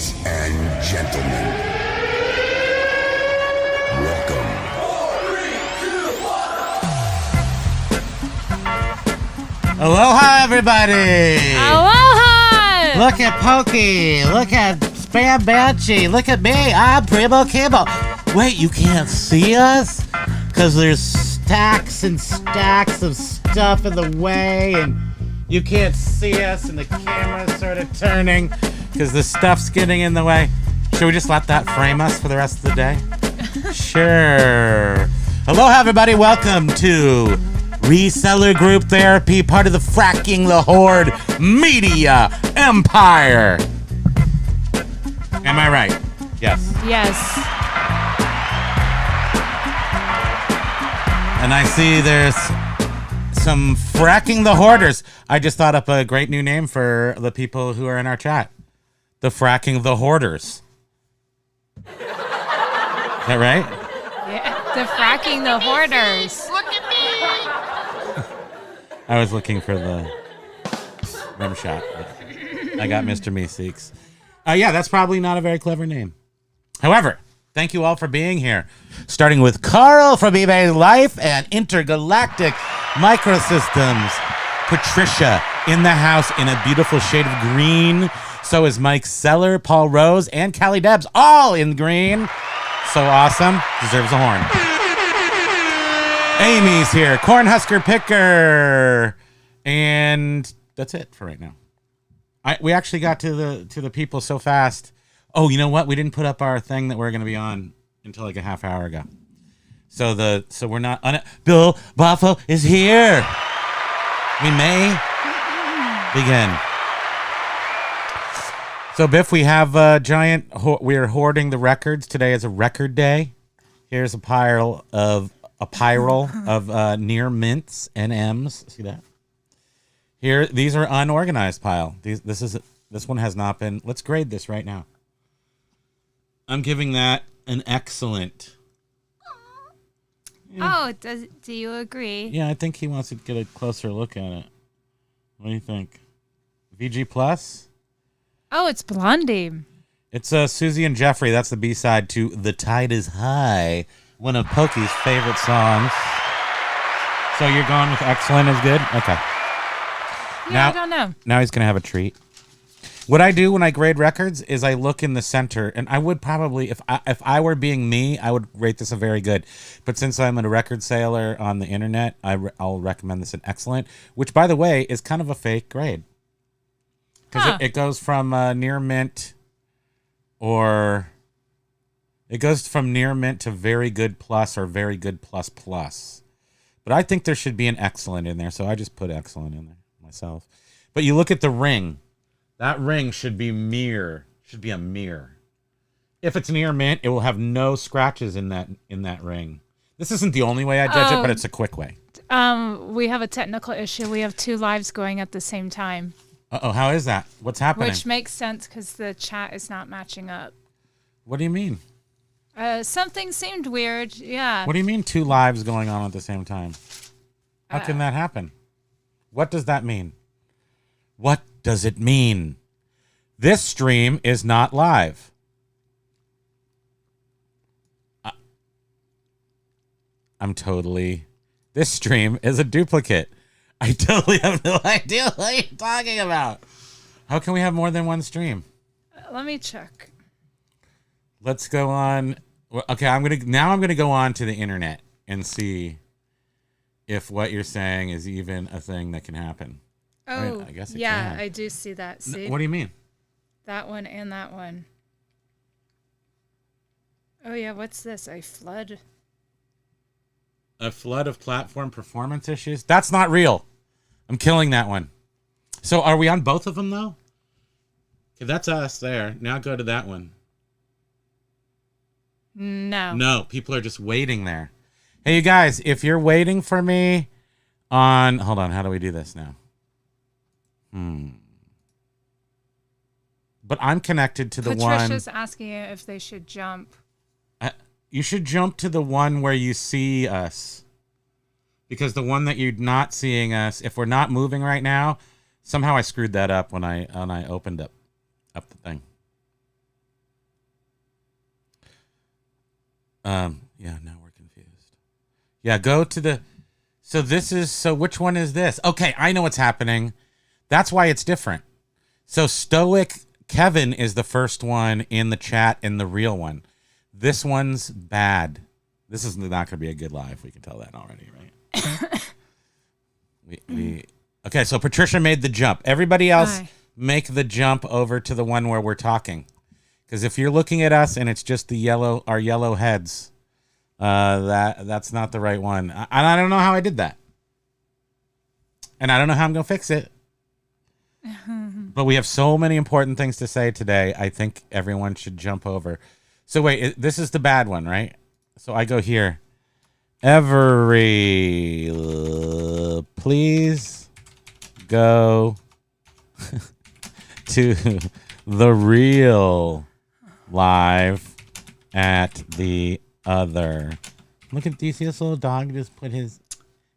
Ladies and gentlemen, welcome. 4, 3, 2, 1. Aloha, everybody! Aloha! Look at Pokey. Look at Spam Banshee. Look at me. I'm Primo Kimo. Wait, you can't see us? Because there's stacks and stacks of stuff in the way, and you can't see us, and the camera's sort of turning because the stuff's getting in the way. Should we just let that frame us for the rest of the day? Sure. Aloha, everybody. Welcome to Reseller Group Therapy, part of the Fracking the Horde Media Empire. Am I right? Yes. Yes. And I see there's some Fracking the Hoarders. I just thought up a great new name for the people who are in our chat. The Fracking the Hoarders. Is that right? Yeah. The Fracking the Hoarders. Look at me! I was looking for the rim shot. I got Mr. Meeseeks. Yeah, that's probably not a very clever name. However, thank you all for being here. Starting with Carl from eBay Life and Intergalactic Microsystems. Patricia in the house in a beautiful shade of green. So is Mike Seller, Paul Rose, and Callie Debs, all in green. So awesome. Deserves a horn. Amy's here. Cornhusker Picker. And that's it for right now. We actually got to the people so fast. Oh, you know what? We didn't put up our thing that we're going to be on until like a half hour ago. So we're not Bill Boffo is here. We may begin. So Biff, we have a giant. We're hoarding the records. Today is a record day. Here's a pile of near mints and M's. See that? Here, these are unorganized pile. This one has not been. Let's grade this right now. I'm giving that an excellent. Oh, do you agree? Yeah, I think he wants to get a closer look at it. What do you think? VG Plus? Oh, it's Blondie. It's Susie and Jeffrey. That's the B-side to The Tide is High, one of Pokey's favorite songs. So you're going with excellent is good? Okay. Yeah, I don't know. Now he's going to have a treat. What I do when I grade records is I look in the center, and I would probably, if I were being me, I would rate this a very good. But since I'm a record seller on the internet, I'll recommend this an excellent, which, by the way, is kind of a fake grade. Because it goes from near mint, or it goes from near mint to very good plus or very good plus plus. But I think there should be an excellent in there, so I just put excellent in there myself. But you look at the ring. That ring should be a mirror. If it's near mint, it will have no scratches in that ring. This isn't the only way I judge it, but it's a quick way. We have a technical issue. We have 2 lives going at the same time. Uh-oh, how is that? What's happening? Which makes sense because the chat is not matching up. What do you mean? Something seemed weird. Yeah. What do you mean 2 lives going on at the same time? How can that happen? What does that mean? What does it mean? This stream is not live. This stream is a duplicate. I totally have no idea what you're talking about. How can we have more than one stream? Let me check. Let's go on. Okay, I'm gonna go on to the internet and see if what you're saying is even a thing that can happen. Oh, I guess it yeah, can. I do see that. See? What do you mean? That one and that one. Oh, yeah, what's this? A flood? A flood of platform performance issues? That's not real. I'm killing that one. So are we on both of them, though? Okay, that's us there. Now go to that one. No. No, people are just waiting there. Hey, you guys, if you're waiting for me on... Hold on, how do we do this now? But I'm connected to the one... Patricia's asking if they should jump. You should jump to the one where you see us. Because the one that you're not seeing us, if we're not moving right now, somehow I screwed that up when I opened up the thing. Yeah, now we're confused. Yeah, go to the. So which one is this? Okay, I know what's happening. That's why it's different. So Stoic Kevin is the first one in the chat and the real one. This one's bad. This is not going to be a good live. We can tell that already, right? Okay, so Patricia made the jump. Everybody else make the jump over to the one where we're talking. Because if you're looking at us and it's just our yellow heads, that's not the right one. I don't know how I did that. And I don't know how I'm going to fix it. But we have so many important things to say today. I think everyone should jump over. So wait, this is the bad one, right? So I go here. Please go to the real live at the other. Look at, do you see this little dog just put his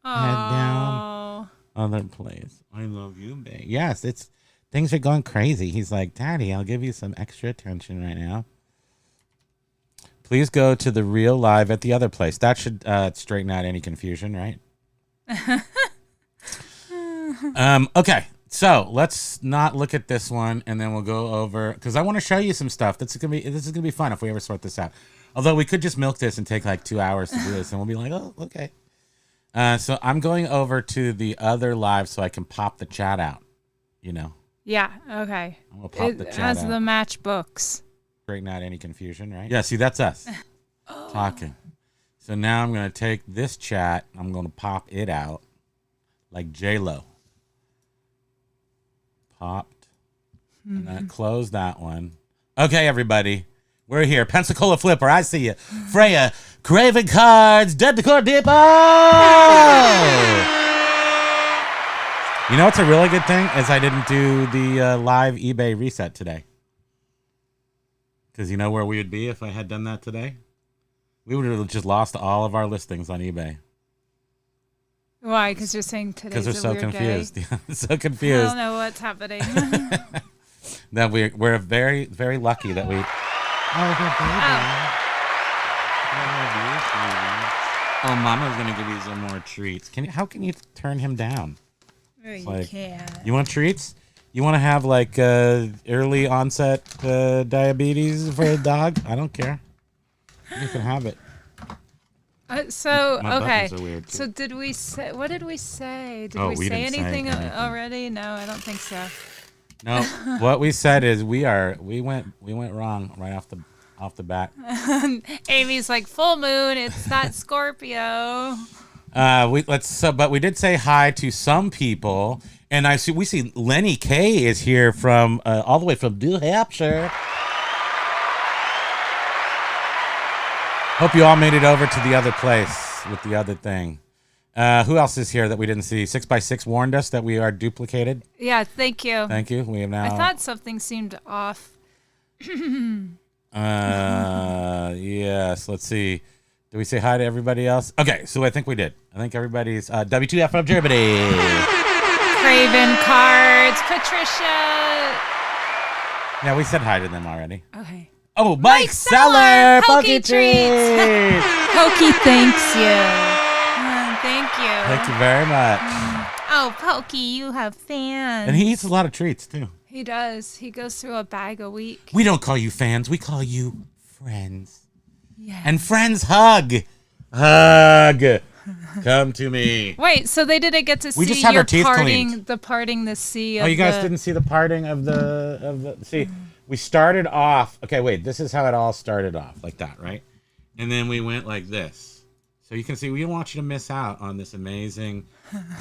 head down? Other place. I love you, babe. Yes, things are going crazy. He's like, Daddy, I'll give you some extra attention right now. Please go to the real live at the other place. That should straighten out any confusion, right? Okay, so let's not look at this one, and then we'll go over, because I want to show you some stuff. This is gonna be fun if we ever sort this out. Although we could just milk this and take like 2 hours to do this, and we'll be like, oh, okay. So I'm going over to the other live so I can pop the chat out. You know. Yeah. Okay. I'm gonna pop the chat has out. the matchbooks. Straighten out any confusion, right? Yeah. See, that's us talking. So now I'm gonna take this chat. I'm gonna pop it out like J-Lo. Popped. And then close that one. Okay, everybody. We're here. Pensacola Flipper, I see you. Freya, Craven Cards, Dead Decor Depot! You know what's a really good thing? Is I didn't do the live eBay reset today. Because you know where we would be if I had done that today? We would have just lost all of our listings on eBay. Why? Because you're saying today's Because we're a so weird confused. day? So confused. I don't know what's happening. That we're very, very lucky that we... Oh, Mama's gonna give you some more treats. How can you turn him down? You can't. You want treats? You want to have like early onset diabetes for a dog? I don't care. You can have it. So My okay. buttons are weird, too. So did we say? What did we say? Did Oh, we say didn't say anything anything. already? No, I don't think so. No, what we said is we went wrong right off the bat. Amy's like, full moon. It's not Scorpio. But we did say hi to some people, and we see Lenny K is here from all the way from New Hampshire. Hope you all made it over to the other place with the other thing. Who else is here that we didn't see? 6x6 warned us that we are duplicated. Yeah, thank you. Thank you. We have now. I thought something seemed off. Yes. Let's see. Did we say hi to everybody else? Okay, so I think we did. I think everybody's W2F from Germany. Craven Cards, Patricia. Yeah, we said hi to them already. Okay. Oh, Mike Seller, Pokey Treats. Pokey thanks you. Thank you. Thank you very much. Oh, Pokey, you have fans. And he eats a lot of treats too. He does. He goes through a bag a week. We don't call you fans. We call you friends. Yeah. And friends hug. Hug. Come to me. Wait, so they didn't get to see just had your our teeth cleaned. parting the sea. Oh, you guys didn't see the parting of the see. We started off. Okay, wait. This is how it all started off, like that, right? And then we went like this. So you can see we didn't want you to miss out on this amazing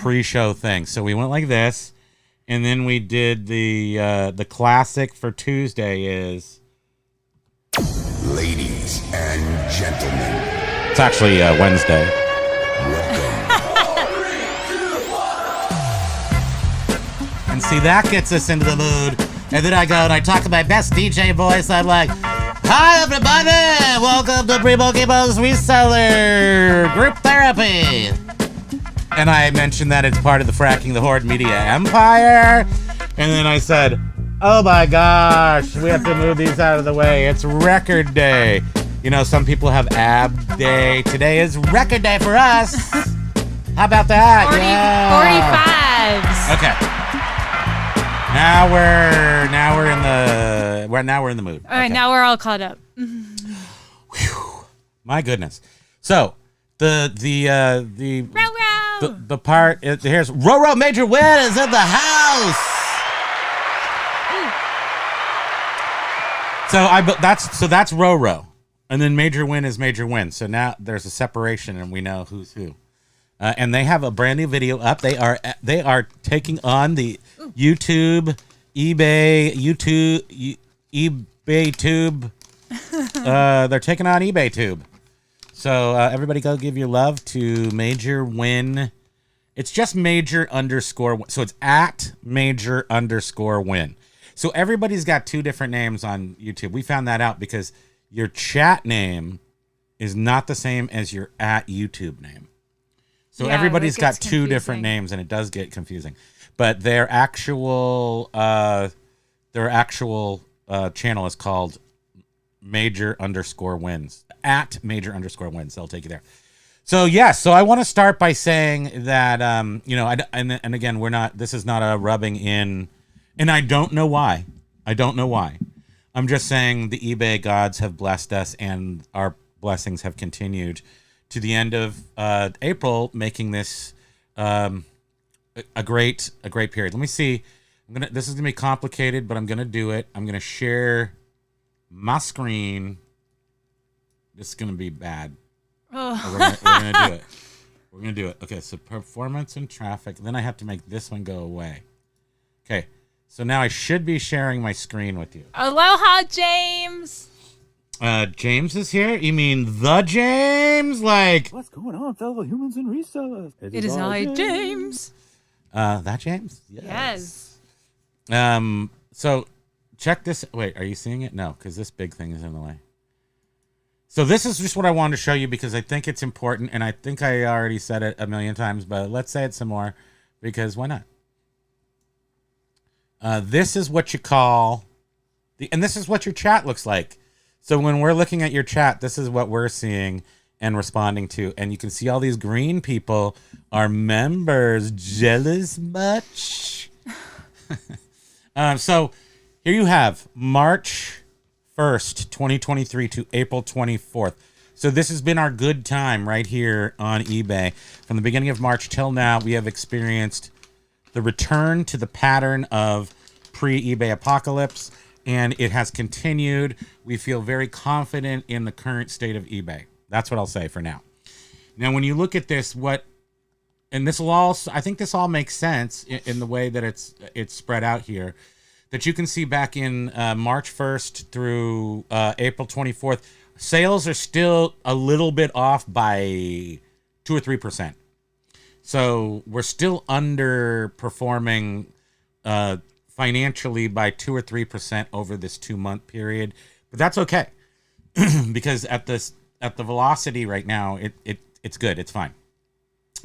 pre-show thing. So we went like this, and then we did the classic for Tuesday is. Ladies and gentlemen, It's actually Wednesday. And see, that gets us into the mood. And then I go and I talk in my best DJ voice. I'm like, hi, everybody. Welcome to Primo Kimo's Reseller Group Therapy. And I mentioned that it's part of the Fracking the Horde Media Empire. And then I said, oh my gosh, we have to move these out of the way. It's record day. You know, some people have ab day. Today is record day for us. How about that? 45s. Okay. Now we're in the mood. All right, now we're all caught up. Whew. My goodness. So the Row. part here's Roro Major Win is in the house. That's Roro, and then Major Win is Major Win. So now there's a separation, and we know who's who. And they have a brand new video up. They are taking on the eBay Tube. They're taking on eBay Tube. So everybody go give your love to Major Win. It's just Major _ so it's at Major _ Win. So everybody's got two different names on YouTube. We found that out because your chat name is not the same as your at YouTube name. So everybody's got two different names, and it does get confusing. But their actual channel is called Major _ Wins. At Major _ Wins. They'll take you there. So yes, so I want to start by saying that and again, this is not a rubbing in, and I don't know why. I'm just saying the eBay gods have blessed us, and our blessings have continued to the end of April, making this a great period. Let me see. This is gonna be complicated, but I'm gonna do it. I'm gonna share my screen. This is gonna be bad. We're gonna do it. We're gonna do it. Okay, so performance and traffic. Then I have to make this one go away. Okay, so now I should be sharing my screen with you. Aloha, James. James is here? You mean the James? Like, what's going on, fellow humans and resellers? It is I, James. That James? Yes. So check this. Wait, are you seeing it? No, because this big thing is in the way. So this is just what I wanted to show you because I think it's important, and I think I already said it a million times, but let's say it some more because why not? This is what you call and this is what your chat looks like. So when we're looking at your chat, this is what we're seeing and responding to. And you can see all these green people are members. Jealous much? So here you have March 1st, 2023 to April 24th. So this has been our good time right here on eBay. From the beginning of March till now, we have experienced the return to the pattern of pre-eBay apocalypse, and it has continued. We feel very confident in the current state of eBay. That's what I'll say for now. Now, when you look at this, I think this all makes sense in the way that it's spread out here. That you can see back in March 1st through April 24th, sales are still a little bit off by 2 or 3%. So we're still underperforming financially by 2 or 3% over this 2-month period, but that's okay because at the velocity right now, it's good, it's fine.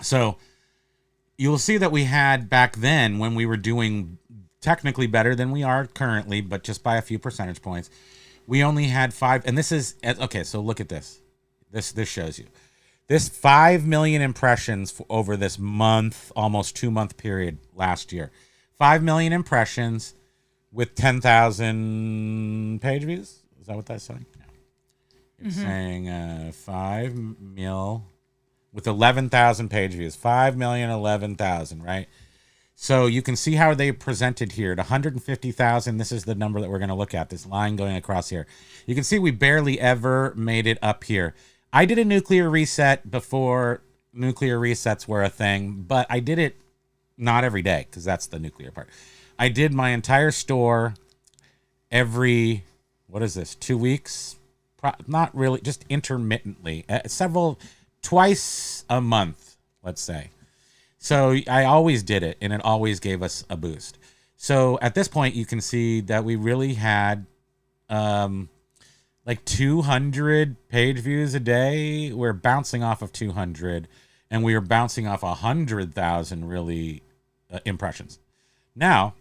So you'll see that we had back then when we were doing technically better than we are currently, but just by a few percentage points, we only had 5, and this is okay. So look at this. This shows you this 5 million impressions over this month, almost 2-month period last year. 5 million impressions with 10,000 page views. Is that what that's saying? No. It's saying 5 mil with 11,000 page views. 5 million, 11,000, right? So you can see how they presented here at 150,000. This is the number that we're going to look at, this line going across here. You can see we barely ever made it up here. I did a nuclear reset before nuclear resets were a thing, but I did it not every day because that's the nuclear part. I did my entire store every, 2 weeks? Not really, just intermittently. Twice a month, let's say. So I always did it, and it always gave us a boost. So at this point, you can see that we really had like 200 page views a day. We're bouncing off of 200, and we were bouncing off 100,000 really impressions. Now,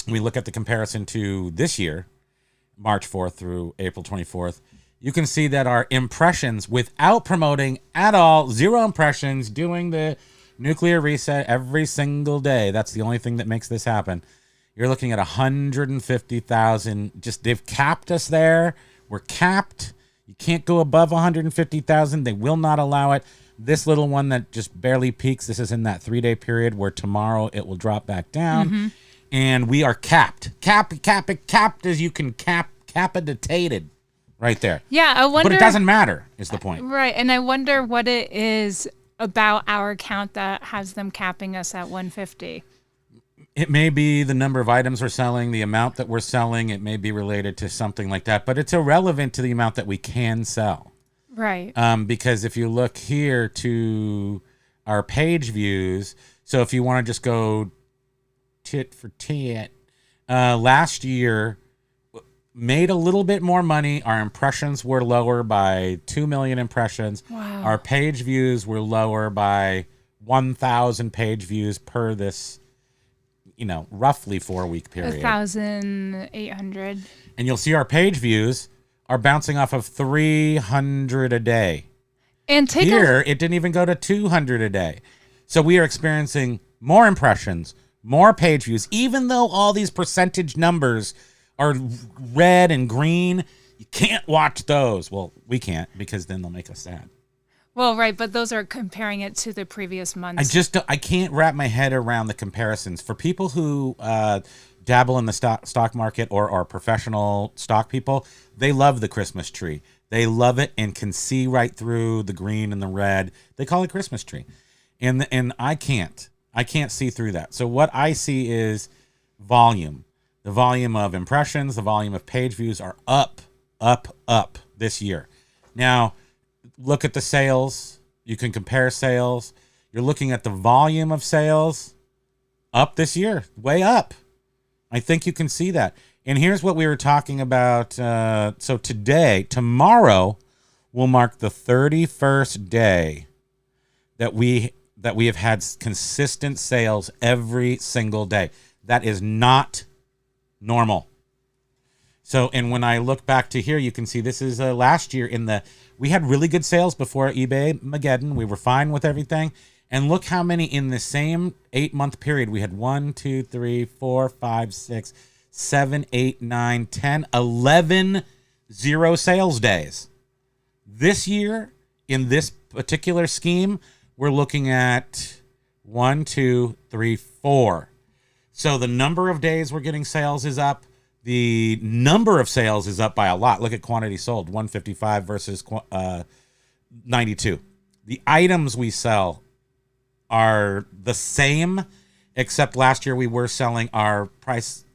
we look at the comparison to this year, March 4th through April 24th. you can see that our impressions, without promoting at all, 0 impressions, doing the nuclear reset every single day. That's the only thing that makes this happen. You're looking at 150,000. Just they've capped us there. We're capped. You can't go above 150,000. They will not allow it. This little one that just barely peaks, this is in that 3-day period where tomorrow it will drop back down. And we are capped. Capped as you can capitated right there. Yeah, I wonder. But it doesn't matter, is the point. Right, and I wonder what it is about our account that has them capping us at 150. It may be the number of items we're selling, the amount that we're selling. It may be related to something like that, but it's irrelevant to the amount that we can sell. Right. Because if you look here to our page views, so if you want to just go tit for tat, last year made a little bit more money. Our impressions were lower by 2 million impressions. Wow. Our page views were lower by 1,000 page views per this, roughly 4-week period. 1,800. And you'll see our page views are bouncing off of 300 a day. And Here, it didn't even go to 200 a day. So we are experiencing more impressions, more page views, even though all these percentage numbers are red and green. You can't watch those. Well, we can't, because then they'll make us sad. Well, right, but those are comparing it to the previous months. I can't wrap my head around the comparisons. For people who dabble in the stock market or are professional stock people, they love the Christmas tree. They love it and can see right through the green and the red. They call it Christmas tree. And I can't. I can't see through that. So what I see is volume. The volume of impressions, the volume of page views are up this year. Now, look at the sales. You can compare sales. You're looking at the volume of sales up this year, way up. I think you can see that. And here's what we were talking about. So tomorrow will mark the 31st day that we have had consistent sales every single day. That is not normal. So, and when I look back to here, you can see this is last year we had really good sales before eBay Mageddon. We were fine with everything. And look how many in the same 8-month period. We had 1, 2, 3, 4, 5, 6, 7, 8, 9, 10, 11 0 sales days. This year, in this particular scheme, we're looking at 1, 2, 3, 4. So the number of days we're getting sales is up. The number of sales is up by a lot. Look at quantity sold, 155 versus 92. The items we sell are the same, except last year we were selling our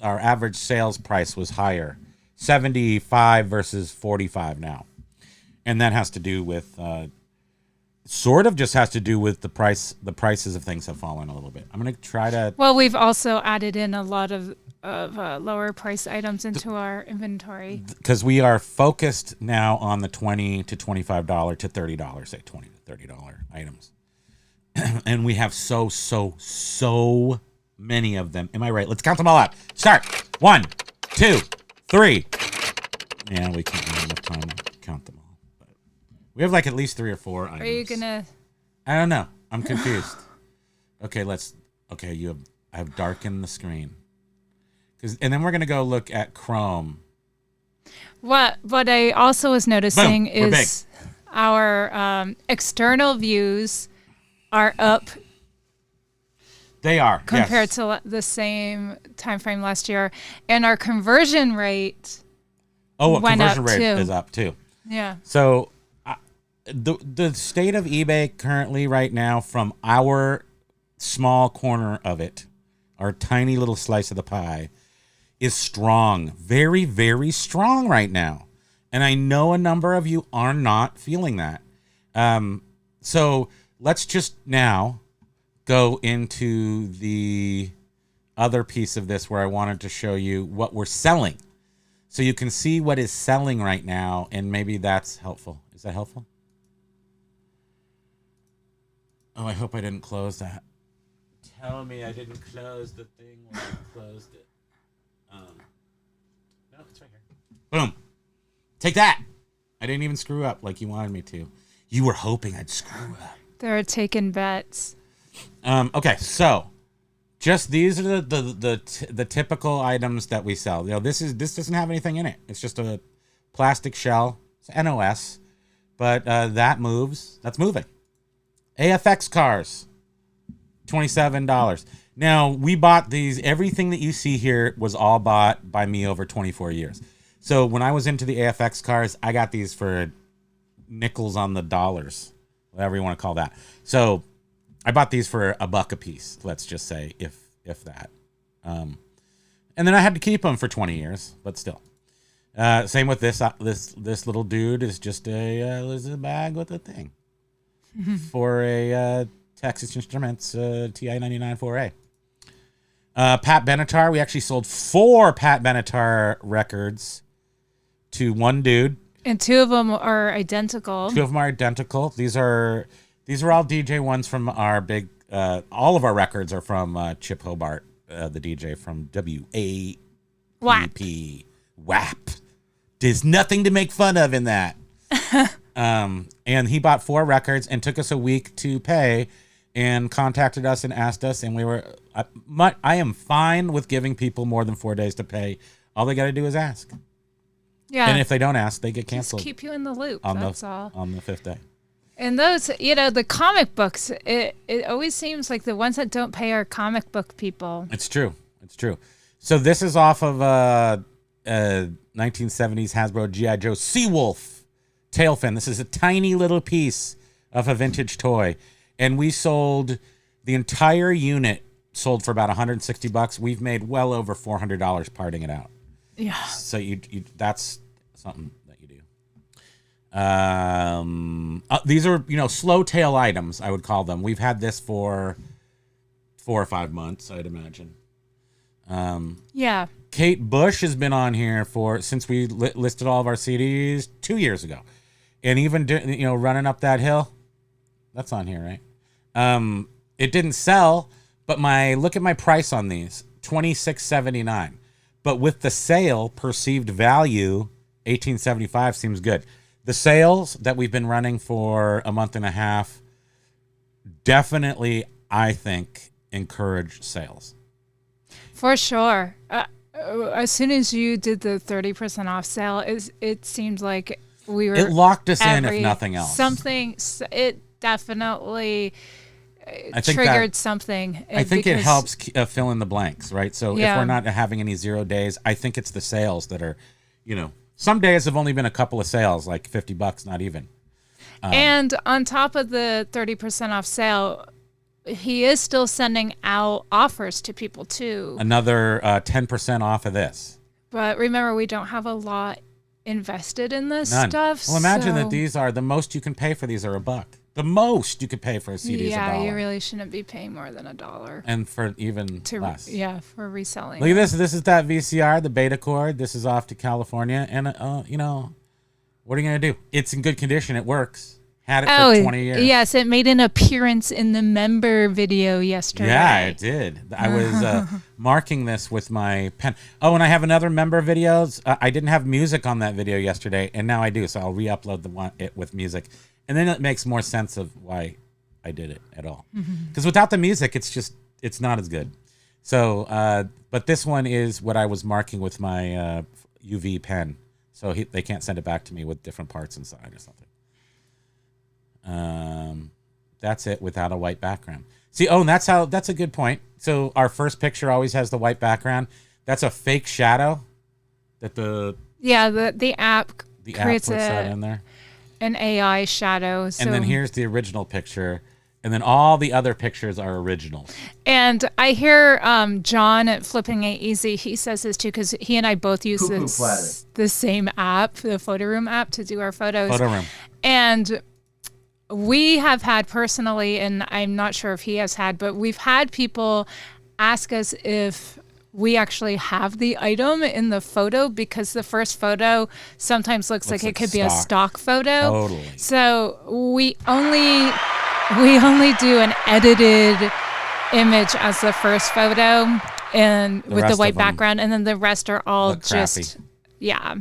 average sales price was higher, 75 versus 45 now. And that has to do with the prices of things have fallen a little bit. I'm going to try to... Well, we've also added in a lot of lower price items into our inventory. Because we are focused now on the $20 to $25 to $30, say $20 to $30 items. And we have so many of them. Am I right? Let's count them all out. Start. 1, 2, 3. Yeah, we can't have enough time to count them all. But we have like at least 3 or 4 items. Are you gonna? I don't know. I'm confused. Okay, I have darkened the screen. And then we're gonna go look at Chrome. What I also was noticing Boom, we're is our external views are up. They are compared yes. to the same time frame last year, and our conversion rate. Conversion rate is up too. Yeah. So the state of eBay currently right now, from our small corner of it, our tiny little slice of the pie, is strong. Very, very strong right now. And I know a number of you are not feeling that. So let's just now go into the other piece of this where I wanted to show you what we're selling. So you can see what is selling right now, and maybe that's helpful. Is that helpful? Oh, I hope I didn't close that. Tell me I didn't close the thing when I closed it. No, it's right here. Boom. Take that. I didn't even screw up like you wanted me to. You were hoping I'd screw up. They're taking bets. Okay, so just these are the typical items that we sell. This doesn't have anything in it. It's just a plastic shell. It's NOS, but that moves. That's moving. AFX cars, $27. Now we bought these. Everything that you see here was all bought by me over 24 years. So when I was into the AFX cars, I got these for nickels on the dollars, whatever you want to call that. So I bought these for $1 a piece, let's just say, if that. And then I had to keep them for 20 years, but still. Same with this little dude is just a bag with a thing for a Texas Instruments TI-99 4A. Pat Benatar, we actually sold 4 Pat Benatar records to one dude. And 2 of them are identical. 2 of them are identical. These are all DJ ones from our big. All of our records are from Chip Hobart, the DJ from WAP. WAP. There's nothing to make fun of in that. And he bought 4 records and took us a week to pay, and contacted us and asked us, and we were. I am fine with giving people more than 4 days to pay. All they got to do is ask. Yeah. And if they don't ask, they get canceled. Just keep you in the loop. On That's all. On the 5th day. And those, the comic books, it always seems like the ones that don't pay are comic book people. It's true. So this is off of 1970s Hasbro G.I. Joe Seawolf tail fin. This is a tiny little piece of a vintage toy. And we sold the entire unit, sold for about $160. We've made well over $400 parting it out. Yeah. So you that's something that you do. These are, slow tail items, I would call them. We've had this for 4 or 5 months, I'd imagine. Yeah. Kate Bush has been on here since we listed all of our CDs 2 years ago. And even, running up that hill, that's on here, right? It didn't sell, but look at my price on these, $26.79. But with the sale, perceived value, $18.75 seems good. The sales that we've been running for a month and a half definitely, I think, encourage sales. For sure. As soon as you did the 30% off sale, it seemed like we were. It locked us in, if nothing else. It definitely triggered something. I think it helps fill in the blanks, right? So if we're not having any 0 days, I think it's the sales that are, some days have only been a couple of sales, like $50, not even. And on top of the 30% off sale, he is still sending out offers to people too. Another 10% off of this. But remember, we don't have a lot invested in this None. stuff. Well, imagine that these are the most you can pay for these are $1. The most you could pay for a CD is $1. Yeah, you really shouldn't be paying more than $1. And for even less. Yeah, for reselling. Look at this. This is that VCR, the Beta Cord. This is off to California. And, what are you going to do? It's in good condition. It works. Had it for 20 years. Yes, it made an appearance in the member video yesterday. Yeah, it did. I was marking this with my pen. Oh, and I have another member videos. I didn't have music on that video yesterday, and now I do. So I'll re-upload it with music. And then it makes more sense of why I did it at all. Because without the music, it's not as good. So, but this one is what I was marking with my UV pen. So they can't send it back to me with different parts inside or something. That's it without a white background. See, that's a good point. So our first picture always has the white background. That's a fake shadow that the app creates puts that in there. An AI shadow. So. And then here's the original picture. And then all the other pictures are originals. And I hear John at Flipping It Easy, he says this too, because he and I both use the same app, the Photo Room app, to do our photos. Photo Room. And we have had personally, and I'm not sure if he has had, but we've had people ask us if we actually have the item in the photo, because the first photo sometimes looks like it could be a stock photo. Totally. So we only do an edited image as the first photo, and with the white background, and then the rest are all just crappy. yeah.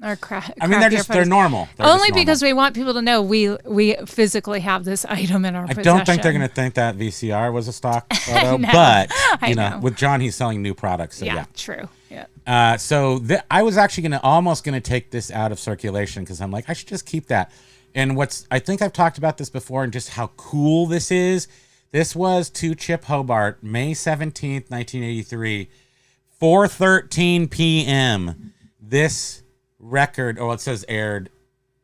Or I mean, they're normal. They're Only just normal. because we want people to know we physically have this item in our I possession. don't think they're going to think that VCR was a stock photo, but I know, know. with John, he's selling new products. So yeah. True. Yeah. So I was actually almost going to take this out of circulation because I'm like, I should just keep that. And I think I've talked about this before and just how cool this is. This was to Chip Hobart, May 17th, 1983, 4:13 p.m. This record, it says aired.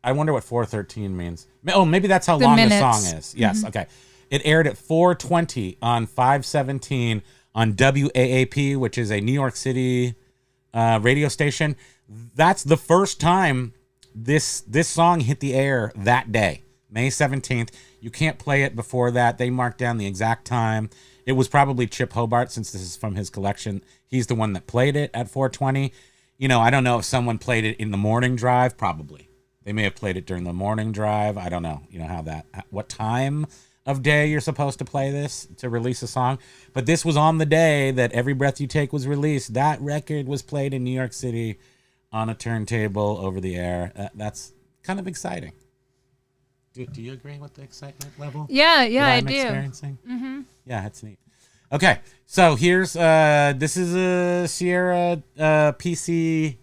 I wonder what 4:13 means. Oh, maybe that's how long the song is. Yes, okay. It aired at 4:20 on 5/17 on WAAP, which is a New York City radio station. That's the first time this song hit the air that day, May 17th. You can't play it before that. They marked down the exact time. It was probably Chip Hobart, since this is from his collection. He's the one that played it at 4:20. I don't know if someone played it in the morning drive. Probably. They may have played it during the morning drive. I don't know, what time of day you're supposed to play this to release a song. But this was on the day that Every Breath You Take was released. That record was played in New York City on a turntable over the air. That's kind of exciting. Do you agree with the excitement level? Yeah, I I'm do. Experiencing? Mm-hmm. Yeah, it's neat. Okay, so here's this is a Sierra PC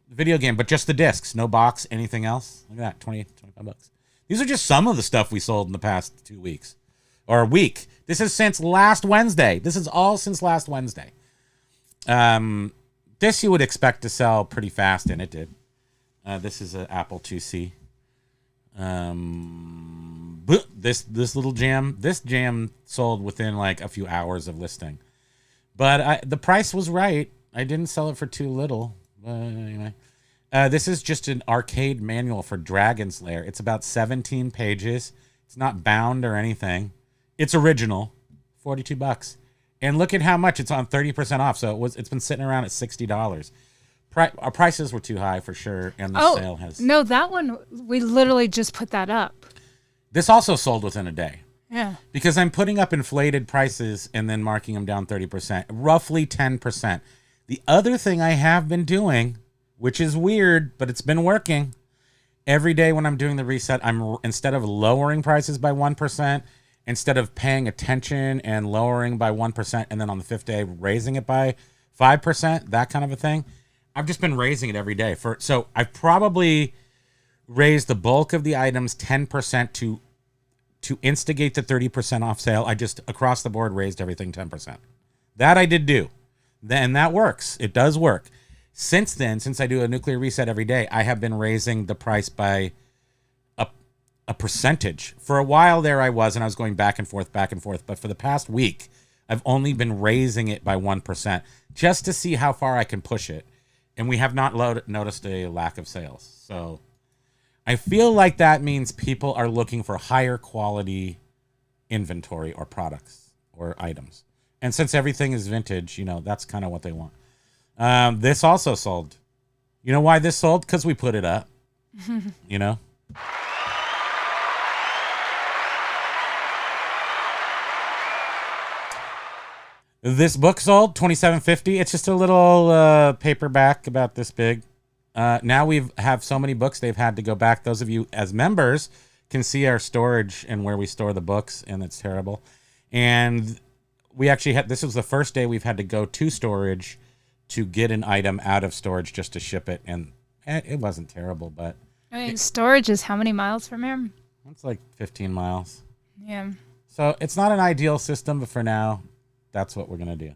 video game, but just the discs, no box, anything else. Look at that, 25 bucks. These are just some of the stuff we sold in the past 2 weeks or a week. This is since last Wednesday. This is all since last Wednesday. This you would expect to sell pretty fast, and it did. This is an Apple IIc. This little jam, this jam sold within like a few hours of listing, but the price was right. I didn't sell it for too little. But anyway, this is just an arcade manual for Dragon's Lair. It's about 17 pages. It's not bound or anything. It's original, $42. And look at how much it's on 30% off. So it's been sitting around at $60. Our prices were too high for sure, and the sale has. No, that one we literally just put that up. This also sold within a day. Yeah. Because I'm putting up inflated prices and then marking them down 30%, roughly 10%. The other thing I have been doing, which is weird, but it's been working. Every day when I'm doing the reset, instead of lowering prices by 1%, instead of paying attention and lowering by 1%, and then on the fifth day raising it by 5%, that kind of a thing. I've just been raising it every day. So I've probably raised the bulk of the items 10% to instigate the 30% off sale. I just across the board raised everything 10%. That I did do. And that works. It does work. Since then, since I do a nuclear reset every day, I have been raising the price by a percentage. For a while there I was going back and forth. But for the past week, I've only been raising it by 1% just to see how far I can push it. And we have not noticed a lack of sales. So I feel like that means people are looking for higher quality inventory or products or items. And since everything is vintage, that's kind of what they want. This also sold. You know why this sold? Because we put it up. This book sold $27.50. It's just a little paperback about this big. Now we have so many books they've had to go back. Those of you as members can see our storage and where we store the books, and it's terrible. And we actually this was the first day we've had to go to storage to get an item out of storage just to ship it, and it wasn't terrible, but storage is how many miles from here? It's like 15 miles. Yeah. So it's not an ideal system, but for now, that's what we're going to do.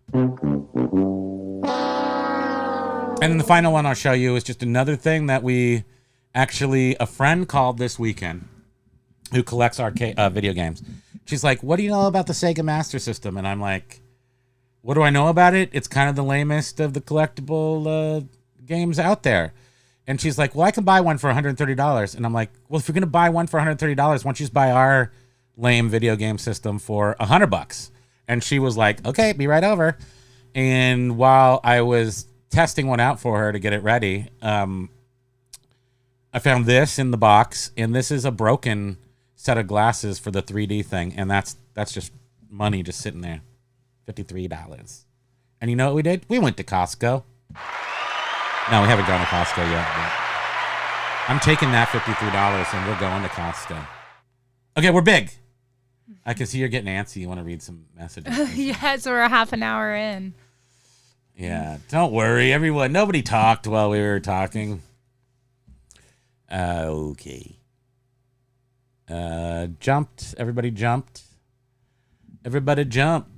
And then the final one I'll show you is just another thing that a friend called this weekend who collects arcade video games. She's like, what do you know about the Sega Master System? And I'm like, what do I know about it? It's kind of the lamest of the collectible games out there. And she's like, well, I can buy one for $130. And I'm like, well, if you're going to buy one for $130, why don't you just buy our lame video game system for $100? And she was like, okay, be right over. And while I was testing one out for her to get it ready, I found this in the box, and this is a broken set of glasses for the 3D thing, and that's just money just sitting there. $53. And you know what we did? We went to Costco. No, we haven't gone to Costco yet. But I'm taking that $53 and we're going to Costco. Okay, we're big. I can see you're getting antsy. You want to read some messages? Yes, we're a half an hour in. Yeah, don't worry, everyone. Nobody talked while we were talking. Okay. Jumped. Everybody jumped. Everybody jump.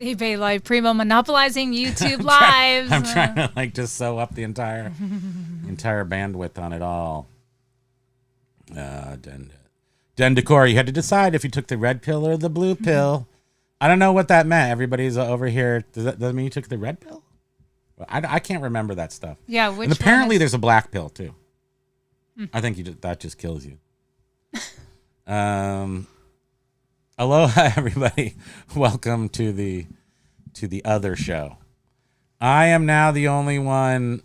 eBay Live, Primo monopolizing YouTube Lives. I'm trying to like just sew up the entire bandwidth on it all. Den Decor, you had to decide if you took the red pill or the blue pill. I don't know what that meant. Everybody's over here. Does that mean you took the red pill? I can't remember that stuff. Yeah, which and apparently one is... there's a black pill too. I think that just kills you. Aloha, everybody. Welcome to the other show. I am now the only one.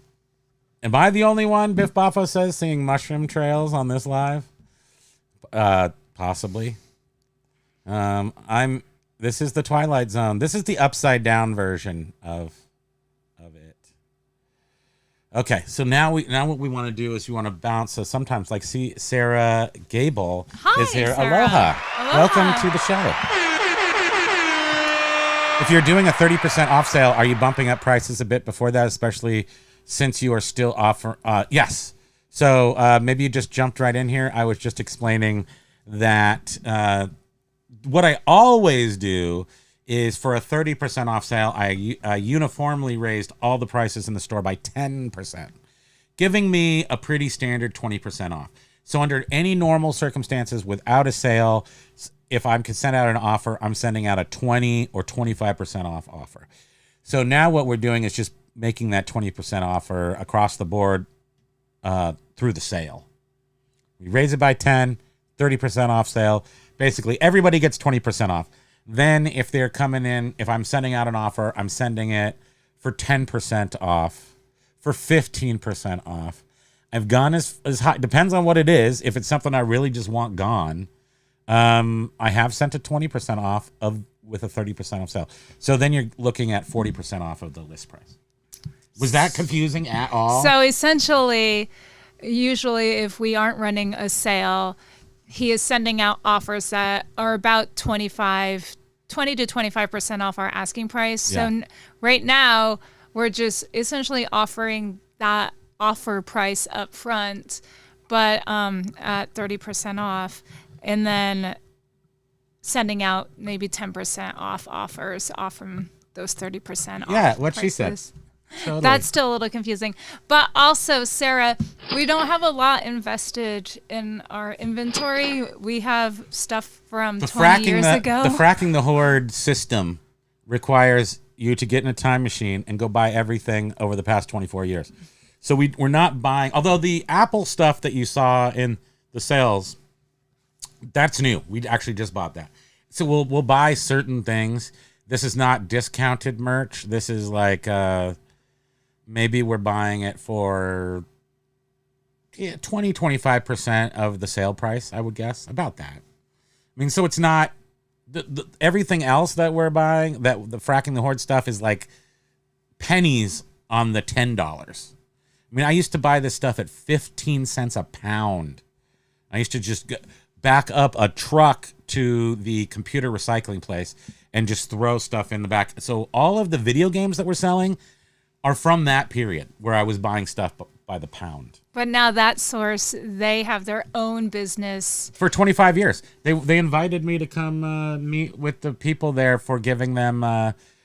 Am I the only one, Biff Boffo says, seeing mushroom trails on this live? Possibly. This is the Twilight Zone. This is the upside down version of it. Okay, so now what we want to do is we want to bounce. So sometimes, like, see, Sarah Gable is here. Sarah. Aloha. Welcome to the show. If you're doing a 30% off sale, are you bumping up prices a bit before that, especially since you are still offering? Yes. So maybe you just jumped right in here. I was just explaining that what I always do is for a 30% off sale, I uniformly raised all the prices in the store by 10%, giving me a pretty standard 20% off. So under any normal circumstances without a sale, if I'm to send out an offer, I'm sending out a 20 or 25% off offer. So now what we're doing is just making that 20% offer across the board through the sale. We raise it by 10, 30% off sale. Basically, everybody gets 20% off. Then if they're coming in, if I'm sending out an offer, I'm sending it for 10% off, for 15% off. I've gone as high, depends on what it is. If it's something I really just want gone, I have sent a 20% off with a 30% off sale. So then you're looking at 40% off of the list price. Was that confusing at all? So essentially, usually if we aren't running a sale, he is sending out offers that are about 20 to 25% off our asking price. Yeah. So right now, we're just essentially offering that offer price up front, but at 30% off, and then sending out maybe 10% off offers off from those 30% off. Yeah, what prices. she said. Totally. That's still a little confusing. But also, Sarah, we don't have a lot invested in our inventory. We have stuff from 20 years ago. The fracking the horde system requires you to get in a time machine and go buy everything over the past 24 years. So we're not buying, although the Apple stuff that you saw in the sales, that's new. We actually just bought that. So we'll buy certain things. This is not discounted merch. This is like maybe we're buying it for 20-25% of the sale price, I would guess, about that. I mean, so it's not everything else that we're buying, that the fracking the horde stuff is like pennies on the $10. I mean, I used to buy this stuff at 15 cents a pound. I used to just back up a truck to the computer recycling place and just throw stuff in the back. So all of the video games that we're selling are from that period where I was buying stuff by the pound. But now that source, they have their own business. For 25 years. They invited me to come meet with the people there for giving them,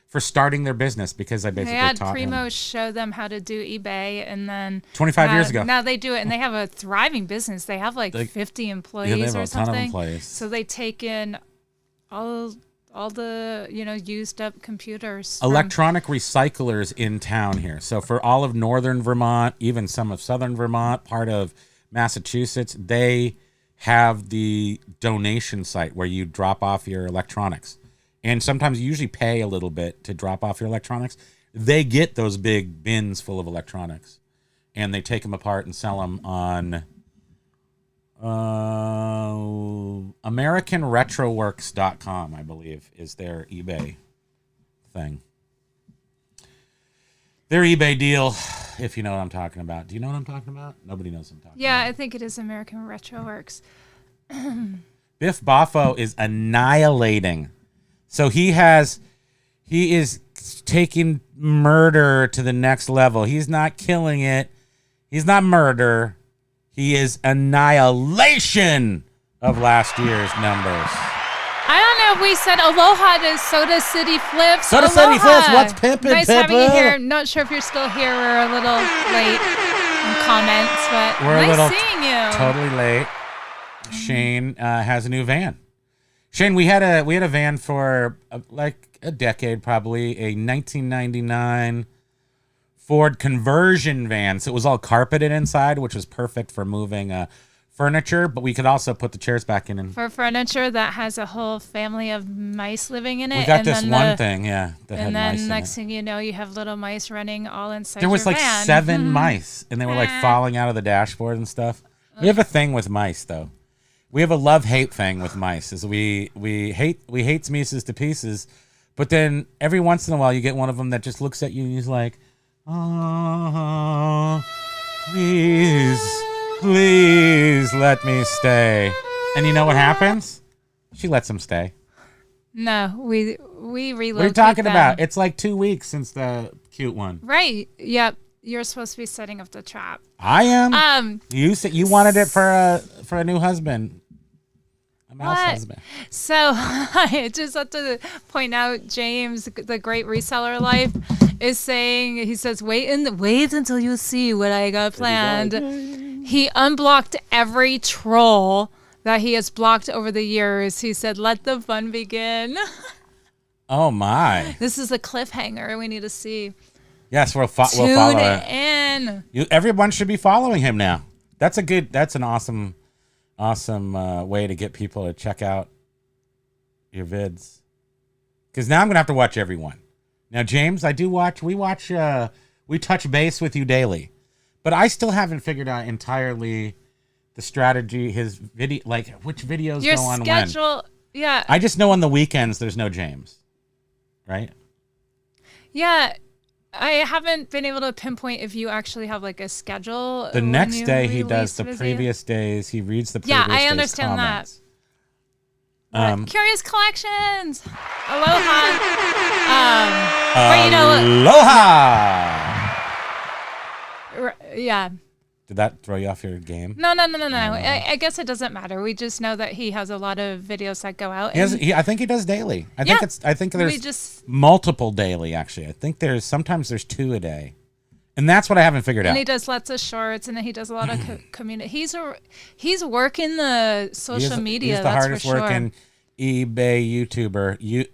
for starting their business, because I basically taught them. They had Primo show them how to do eBay, and then 25 years ago. Now they do it, and they have a thriving business. They have like 50 employees they have or a something. ton of employees. So they take in all the used up computers. Electronic recyclers in town here. So for all of northern Vermont, even some of southern Vermont, part of Massachusetts, they have the donation site where you drop off your electronics. And sometimes you usually pay a little bit to drop off your electronics. They get those big bins full of electronics, and they take them apart and sell them on AmericanRetroWorks.com, I believe, is their eBay thing. Their eBay deal, if you know what I'm talking about. Do you know what I'm talking about? Nobody knows what I'm talking Yeah, about. I think it is American Retro Works. Biff Boffo is annihilating. So he is taking murder to the next level. He's not killing it. He's not murder. He is annihilation of last year's numbers. I don't know if we said aloha to Soda City Flips. Soda City Flips, what's pimpin', Nice having you Pippa? here. Not sure if you're still here. We're a little late in comments, but We're a nice little seeing you. totally late. Shane has a new van. Shane, we had a van for like a decade, probably a 1999 Ford conversion van. So it was all carpeted inside, which was perfect for moving furniture, but we could also put the chairs back in. And For furniture that has a whole family of mice living in it. we got and this then one thing, that had And mice then in next it. thing you know, you have little mice running all inside There was your like van. 7 mice, and they were like falling out of the dashboard and stuff. We have a thing with mice, though. We have a love-hate thing with mice. Is we hate mice to pieces, but then every once in a while you get one of them that just looks at you and he's like, "Oh, please let me stay." And you know what happens? She lets him stay. No, we relocate What are you talking them. about? It's like 2 weeks since the cute one. Right. Yep. You're supposed to be setting up the trap. I am. You said you wanted it for a new husband. A mouse What? husband. So I just have to point out James, the great reseller life, is saying, he says, wait until you see what I got planned. He unblocked every troll that he has blocked over the years. He said, let the fun begin. Oh my. This is a cliffhanger we need to see. Yes, we'll follow Tune it. in. Everyone should be following him now. That's an awesome way to get people to check out your vids. Because now I'm gonna have to watch everyone. Now, James, we touch base with you daily, but I still haven't figured out entirely the strategy. His video, like which videos Your go on schedule, when. yeah. I just know on the weekends there's no James, right? Yeah. I haven't been able to pinpoint if you actually have like a schedule. The when next you day he does release the video. previous days. He reads the previous Yeah, I day's understand comments. that. Curious Collections. Aloha. But you know, Aloha! yeah. Did that throw you off your game? No. I guess it doesn't matter. We just know that he has a lot of videos that go out. I think he does daily. I think there's just multiple daily, actually. I think sometimes there's 2 a day. And that's what I haven't figured and out. he does lots of shorts, and then he does a lot of community. He's working the social media. He's the that's hardest for sure. working eBay YouTuber.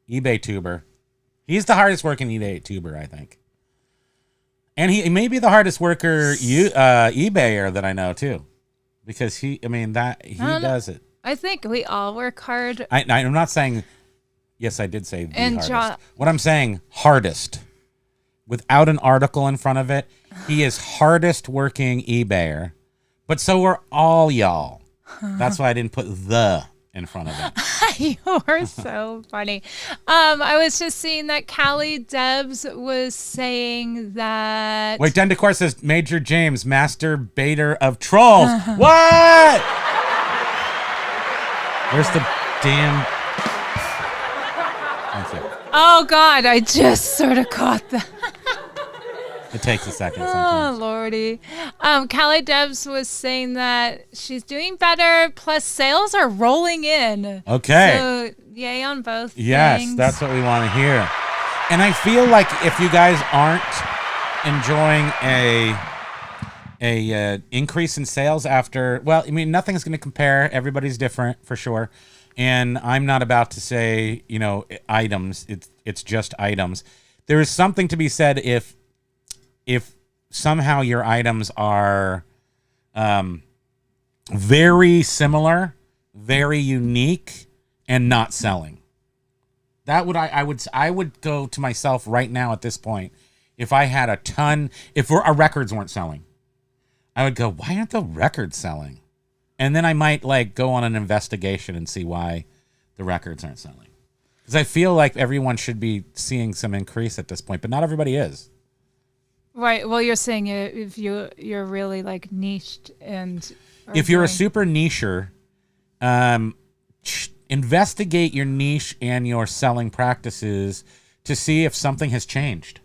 eBay tuber. He's the hardest working eBay tuber, I think. And he may be the hardest worker eBayer that I know too, because he does it. I think we all work hard. I'm not saying. Yes, I did say the And hardest. What I'm saying, hardest, without an article in front of it. He is hardest working eBayer, but so are all y'all. That's why I didn't put the in front of it. You are so funny. I was just seeing that Callie Debs was saying that. Wait, Den Decor says Major James, master baiter of trolls. What? Where's the damn? Thank you. Oh God, I just sort of caught that. It takes a second Oh sometimes. Lordy. Callie Debs was saying that she's doing better. Plus, sales are rolling in. Okay. So yay on both. Yes, things. that's what we want to hear. And I feel like if you guys aren't enjoying a increase in sales after, well, I mean, nothing's going to compare. Everybody's different for sure. And I'm not about to say, items. It's just items. There is something to be said if somehow your items are very similar, very unique, and not selling. That would I would go to myself right now at this point. If I had a ton, if our records weren't selling, I would go, why aren't the records selling? And then I might go on an investigation and see why the records aren't selling. Because I feel like everyone should be seeing some increase at this point, but not everybody is. Right. Well, you're saying if you're really like niched and if you're a super nicher, investigate your niche and your selling practices to see if something has changed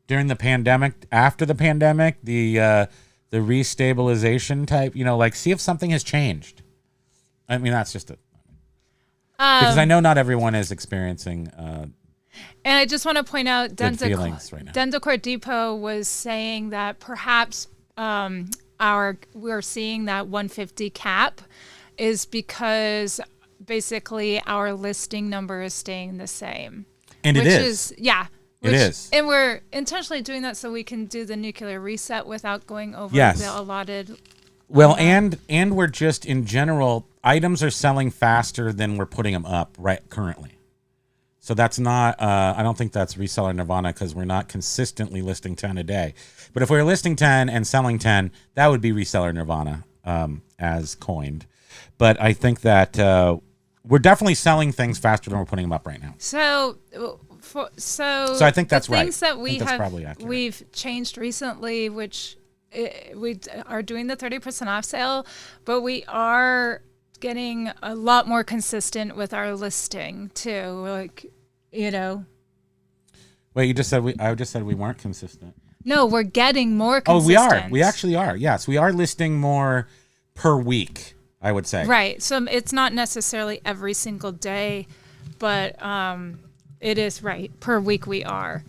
during the pandemic, after the pandemic, the restabilization type. Like see if something has changed. I mean, that's just it. Because I know not everyone is experiencing. And I just want to point out, Dendocor Depot was saying that perhaps we're seeing that 150 cap is because basically our listing number is staying the same. And it is. It is. And we're intentionally doing that so we can do the nuclear reset without going over the allotted. Well, and we're just in general, items are selling faster than we're putting them up currently. So that's not, I don't think that's reseller nirvana because we're not consistently listing 10 a day. But if we were listing 10 and selling 10, that would be reseller nirvana as coined. But I think that we're definitely selling things faster than we're putting them up right now. So I think that's right. Things that we've changed recently, which we are doing the 30% off sale, but we are getting a lot more consistent with our listing too. Wait, you just said I just said we weren't consistent. No, we're getting more consistent. Oh, we are. We actually are. Yes, we are listing more per week, I would say. Right. So it's not necessarily every single day, but it is right. Per week we are.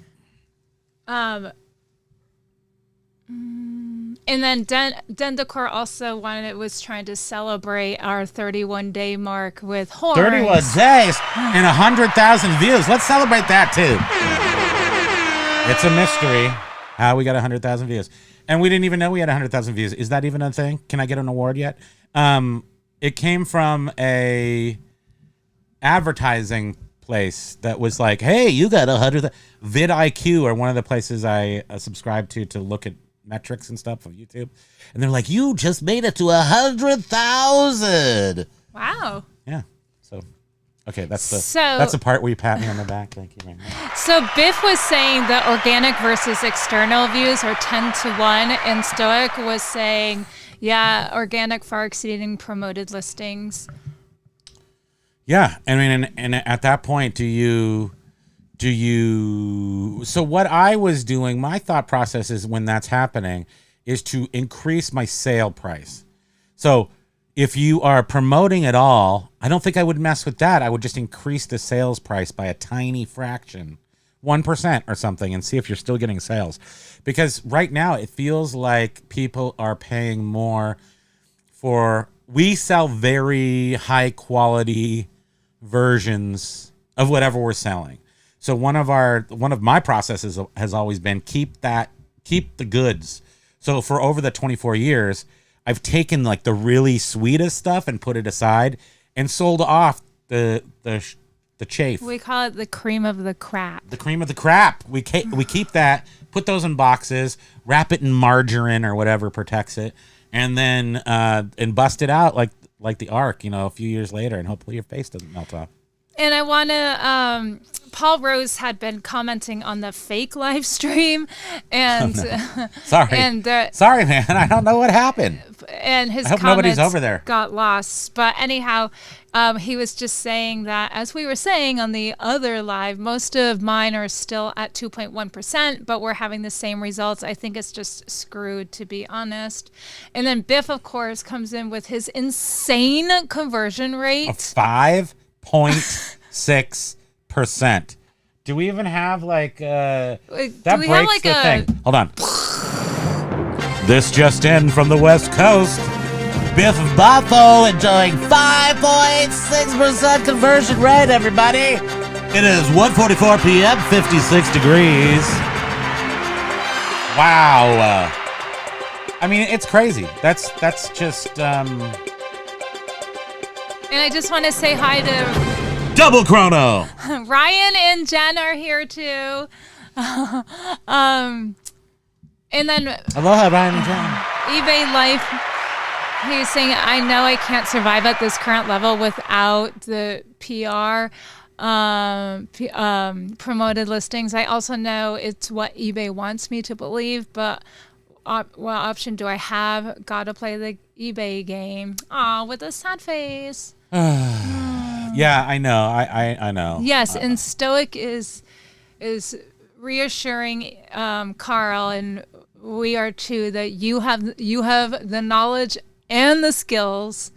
And then Dendocor also was trying to celebrate our 31-day mark with horns. 31 days and 100,000 views. Let's celebrate that too. It's a mystery how we got 100,000 views. And we didn't even know we had 100,000 views. Is that even a thing? Can I get an award yet? It came from a advertising place that was like, hey, you got 100,000. vidIQ are one of the places I subscribe to look at metrics and stuff of YouTube, and they're like, you just made it to 100,000. Wow. Yeah. So okay, that's the part where you pat me on the back. Thank you very much. So Biff was saying that organic versus external views are 10-1, and Stoic was saying organic far exceeding promoted listings. Yeah, I mean, and at that point, so what I was doing, my thought process is when that's happening is to increase my sale price. So if you are promoting at all, I don't think I would mess with that. I would just increase the sales price by a tiny fraction, 1% or something, and see if you're still getting sales. Because right now it feels like people are paying more we sell very high quality versions of whatever we're selling. So one of my processes has always been keep the goods. So for over the 24 years, I've taken like the really sweetest stuff and put it aside and sold off the chafe. We call it the cream of the crap. The cream of the crap. We keep that, put those in boxes, wrap it in margarine or whatever protects it, and then and bust it out like the Ark, a few years later, and hopefully your face doesn't melt off. And I want to, Paul Rose had been commenting on the fake live stream, and sorry, sorry, man, I don't know what happened. And his comments nobody's over there got lost. But anyhow, he was just saying that, as we were saying on the other live, most of mine are still at 2.1%, but we're having the same results. I think it's just screwed, to be honest. And then Biff, of course, comes in with his insane conversion rate of 5.6%. Do we even have that breaks the thing? Hold on. This just in from the West Coast. Biff Boffo enjoying 5.6% conversion rate, everybody. It is 1:44 p.m., 56 degrees. Wow. I mean, it's crazy. That's just And I just want to say hi to Double Chrono. Ryan and Jen are here too. And then aloha, Ryan and Jen. eBay Life. He's saying, I know I can't survive at this current level without the PR. promoted listings. I also know it's what eBay wants me to believe, but what option do I have? Gotta play the eBay game. Aw, with a sad face. Yeah, I know. I know. Yes, and Stoic is reassuring Carl, and we are too, that you have the knowledge and the skills.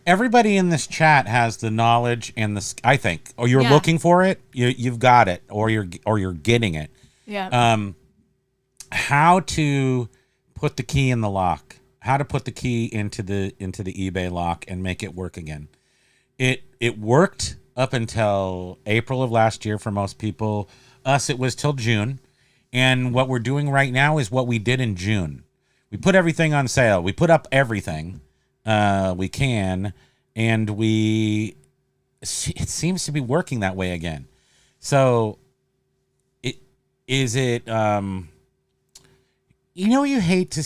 Everybody in this chat has the knowledge and I think, or you're looking for it, you've got it, or you're getting it. Yeah. How to put the key in the lock, how to put the key into the eBay lock and make it work again. It worked up until April of last year for most people. Us, it was till June. And what we're doing right now is what we did in June. We put everything on sale. We put up everything we can, and it seems to be working that way again. So you hate to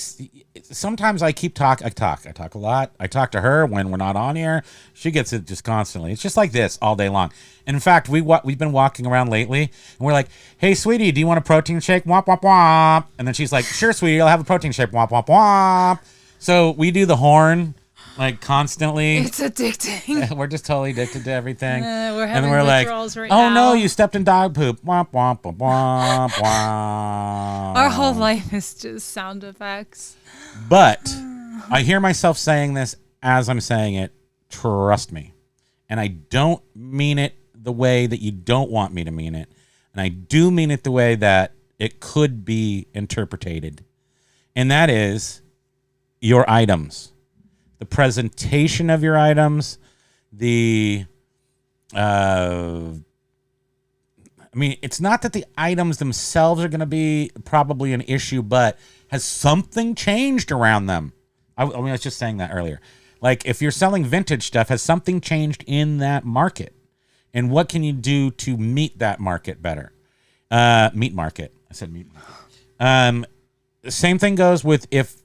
sometimes I talk a lot. I talk to her when we're not on here. She gets it just constantly. It's just like this all day long. And in fact, we've been walking around lately, and we're like, "Hey, sweetie, do you want a protein shake?" Womp womp womp. And then she's like, "Sure, sweetie, I'll have a protein shake." Womp womp womp. So we do the horn like constantly. It's addicting. We're just totally addicted to everything. We're having withdrawals right "Oh now. no, you stepped in dog poop." Womp womp womp womp womp. Our whole life is just sound effects. But I hear myself saying this as I'm saying it. Trust me. And I don't mean it the way that you don't want me to mean it. And I do mean it the way that it could be interpreted. And that is your items. The presentation of your items. It's not that the items themselves are going to be probably an issue, but has something changed around them? I was just saying that earlier. Like, if you're selling vintage stuff, has something changed in that market? And what can you do to meet that market better? Meat market. I said meat market. The same thing goes with if,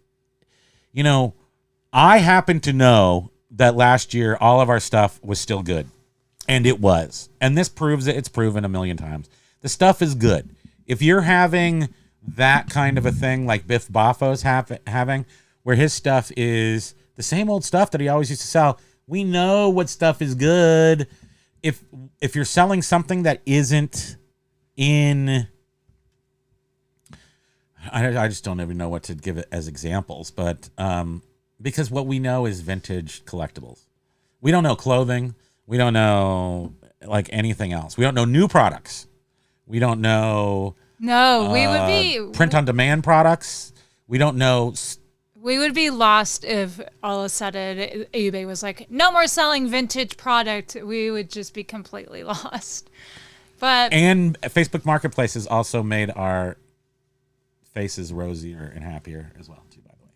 I happen to know that last year all of our stuff was still good. And it was. And this proves it. It's proven a million times. The stuff is good. If you're having that kind of a thing like Biff Baffo's having, where his stuff is the same old stuff that he always used to sell, we know what stuff is good. If you're selling something that isn't in... I just don't even know what to give it as examples, but because what we know is vintage collectibles. We don't know clothing. We don't know like anything else. We don't know new products. We don't know. No, we would be print on demand products. We don't know. We would be lost if all of a sudden eBay was like, no more selling vintage product. We would just be completely lost. And Facebook Marketplace has also made our faces rosier and happier as well, too, by the way.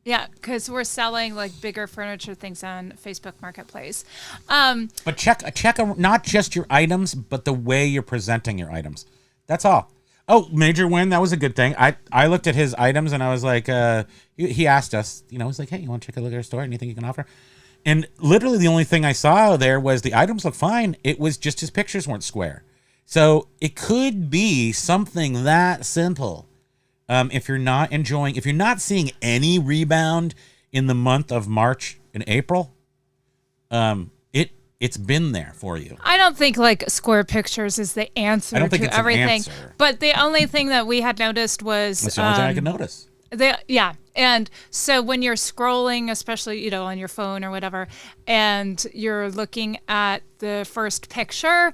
Yeah, because we're selling like bigger furniture things on Facebook Marketplace. But check not just your items, but the way you're presenting your items. That's all. Oh, major win. That was a good thing. I looked at his items and I was like, he asked us, he's like, hey, you want to check a look at our store? Anything you can offer? And literally the only thing I saw there was the items look fine. It was just his pictures weren't square. So it could be something that simple. If you're not seeing any rebound in the month of March and April, it's been there for you. I don't think like square pictures is the answer to everything. But the only thing that we had noticed was that's the only thing I could notice. And so when you're scrolling, especially on your phone or whatever, and you're looking at the first picture,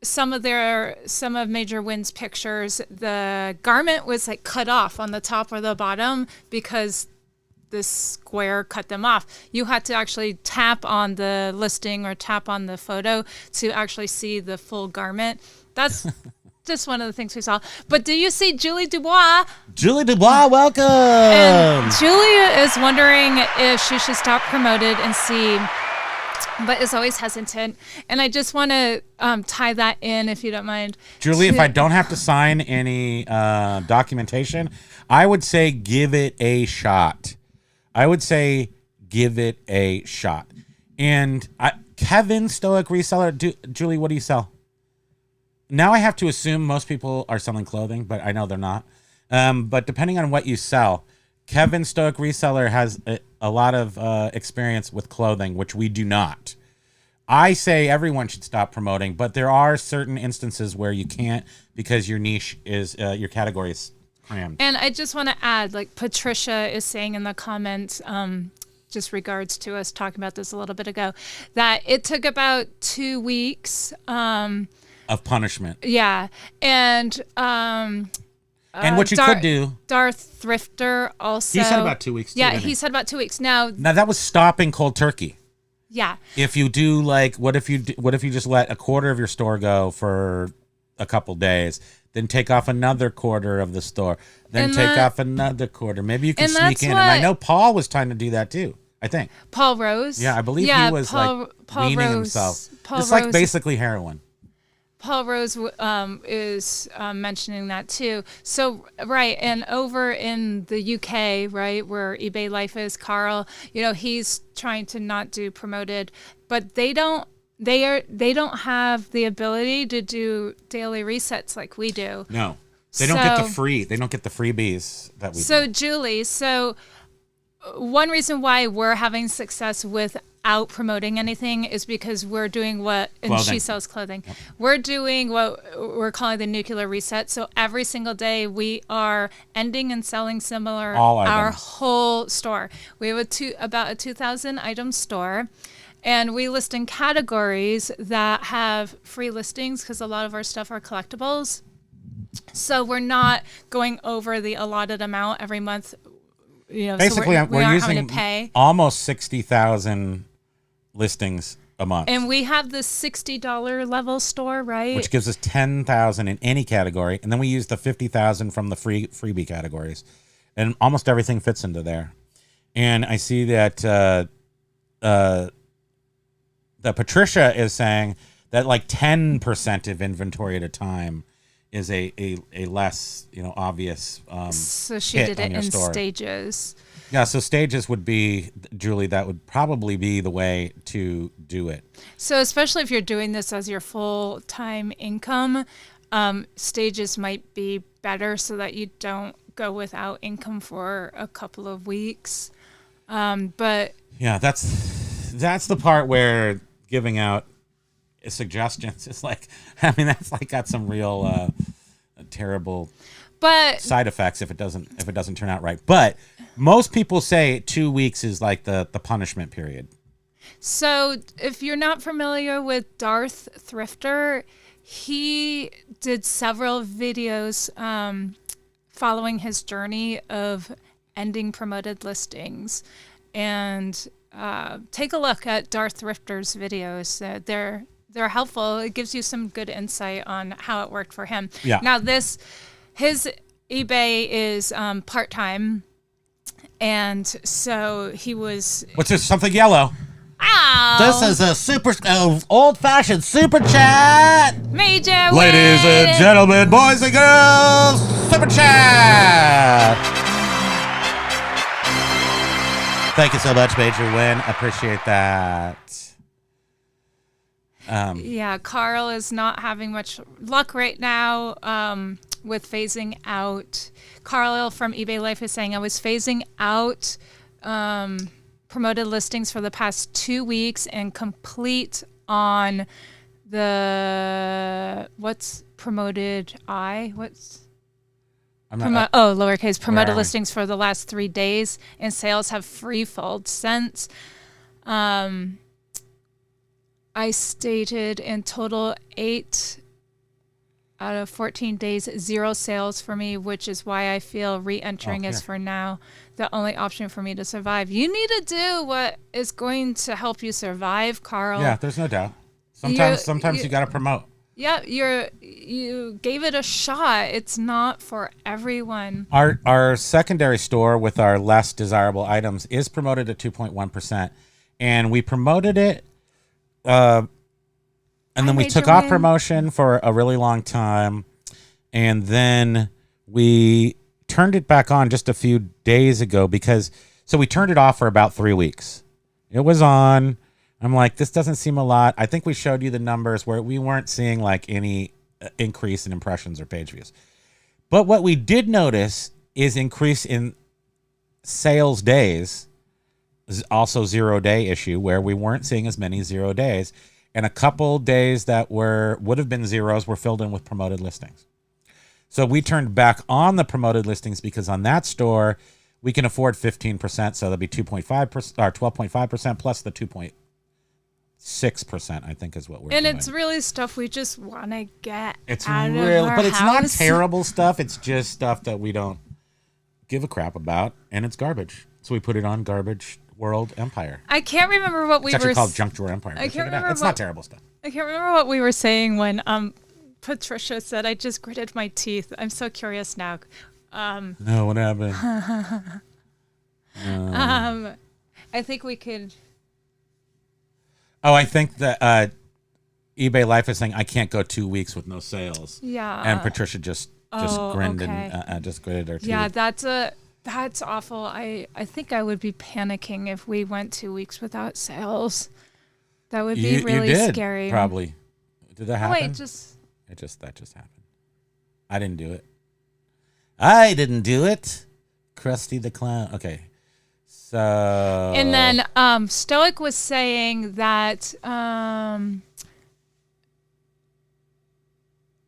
some of Major Win's pictures, the garment was like cut off on the top or the bottom because the square cut them off. You had to actually tap on the listing or tap on the photo to actually see the full garment. That's just one of the things we saw. But do you see Julie Dubois? Julie Dubois, welcome. And Julie is wondering if she should stop promoted and see, but is always hesitant. And I just want to tie that in, if you don't mind. Julie, if I don't have to sign any documentation, I would say give it a shot. And Kevin, Stoic Reseller. Julie, what do you sell? Now I have to assume most people are selling clothing, but I know they're not. But depending on what you sell, Kevin, Stoic Reseller has a lot of experience with clothing, which we do not. I say everyone should stop promoting, but there are certain instances where you can't because your niche is, your category is crammed. And I just want to add, like Patricia is saying in the comments, just regards to us talking about this a little bit ago, that it took about 2 weeks. Of punishment. Yeah. And what you could do. Darth Thrifter also. He said about 2 weeks. Yeah, he said about 2 weeks. Now that was stopping cold turkey. Yeah. If you do what if you just let a quarter of your store go for a couple days, then take off another quarter of the store, then take off another quarter. Maybe you can sneak in. And I know Paul was trying to do that too. I think Paul Rose. Yeah, I believe he was Paul weaning Rose, himself. Paul It's Rose, like basically heroin. Paul Rose is mentioning that too. So, right, and over in the UK, right, where eBay Life is, Carl, he's trying to not do promoted, but they don't have the ability to do daily resets like we do. No. They don't get the freebies that we do. So, Julie, one reason why we're having success without promoting anything is because we're doing she sells clothing. Yep. We're doing what we're calling the nuclear reset. So every single day we are ending and selling similar our whole store. We have about a 2,000 item store. And we list in categories that have free listings because a lot of our stuff are collectibles. So we're not going over the allotted amount every month. Basically, so we're using almost 60,000 listings a month. And we have the $60 level store, right? Which gives us 10,000 in any category. And then we use the 50,000 from the freebie categories. And almost everything fits into there. And I see that Patricia is saying that like 10% of inventory at a time is a less obvious so she did it in stages. Yeah, so stages would be, Julie, that would probably be the way to do it. So especially if you're doing this as your full-time income, stages might be better so that you don't go without income for a couple of weeks. But yeah, that's the part where giving out suggestions is like, that's like got some real terrible side effects if it doesn't turn out right. But most people say 2 weeks is like the punishment period. So if you're not familiar with Darth Thrifter, he did several videos following his journey of ending promoted listings. And take a look at Darth Thrifter's videos. They're helpful. It gives you some good insight on how it worked for him. Yeah. Now his eBay is part-time, and so he was... What's this? Something yellow. Ow! This is a super old-fashioned super chat. Major Ladies win! and gentlemen, boys and girls, super chat. Thank you so much, Major Win. Appreciate that. Yeah, Carl is not having much luck right now with phasing out. Carl from eBay Life is saying, I was phasing out promoted listings for the past 2 weeks and complete on the, what's promoted lowercase promoted listings for the last 3 days, and sales have free-falled since. I stated in total 8 out of 14 days, 0 sales for me, which is why I feel re-entering is for now the only option for me to survive. You need to do what is going to help you survive, Carl. Yeah, there's no doubt. Sometimes you got to promote. Yeah, you gave it a shot. It's not for everyone. Our secondary store with our less desirable items is promoted at 2.1%, and we promoted it. And then we took off promotion for a really long time, and then we turned it back on just a few days ago so we turned it off for about 3 weeks. It was on. I'm like, this doesn't seem a lot. I think we showed you the numbers where we weren't seeing like any increase in impressions or page views. But what we did notice is increase in sales days, is also 0 day issue where we weren't seeing as many 0 days, and a couple days that would have been zeros were filled in with promoted listings. So we turned back on the promoted listings because on that store we can afford 15%, so that'd be 2.5% or 12.5% plus the 2.6%, I think is what we're doing. And it's really stuff we just want to get it's out real, of our but it's not house. terrible stuff. It's just stuff that we don't give a crap about, and it's garbage. So we put it on Garbage World Empire. I can't remember what we It's actually were called Junk Drawer Empire. I Check can't it out. remember It's what- not terrible stuff. I can't remember what we were saying when Patricia said, I just gritted my teeth. I'm so curious now. No, what happened? I think we could. Oh, I think that eBay Life is saying I can't go 2 weeks with no sales. Yeah. And Patricia just grinned okay. and just gritted her teeth. Yeah, that's awful. I think I would be panicking if we went 2 weeks without sales. That would be really you did, scary. Probably. Did that Oh, happen? wait, That just happened. I didn't do it. I didn't do it. Krusty the Clown. Okay. So. And then Stoic was saying that.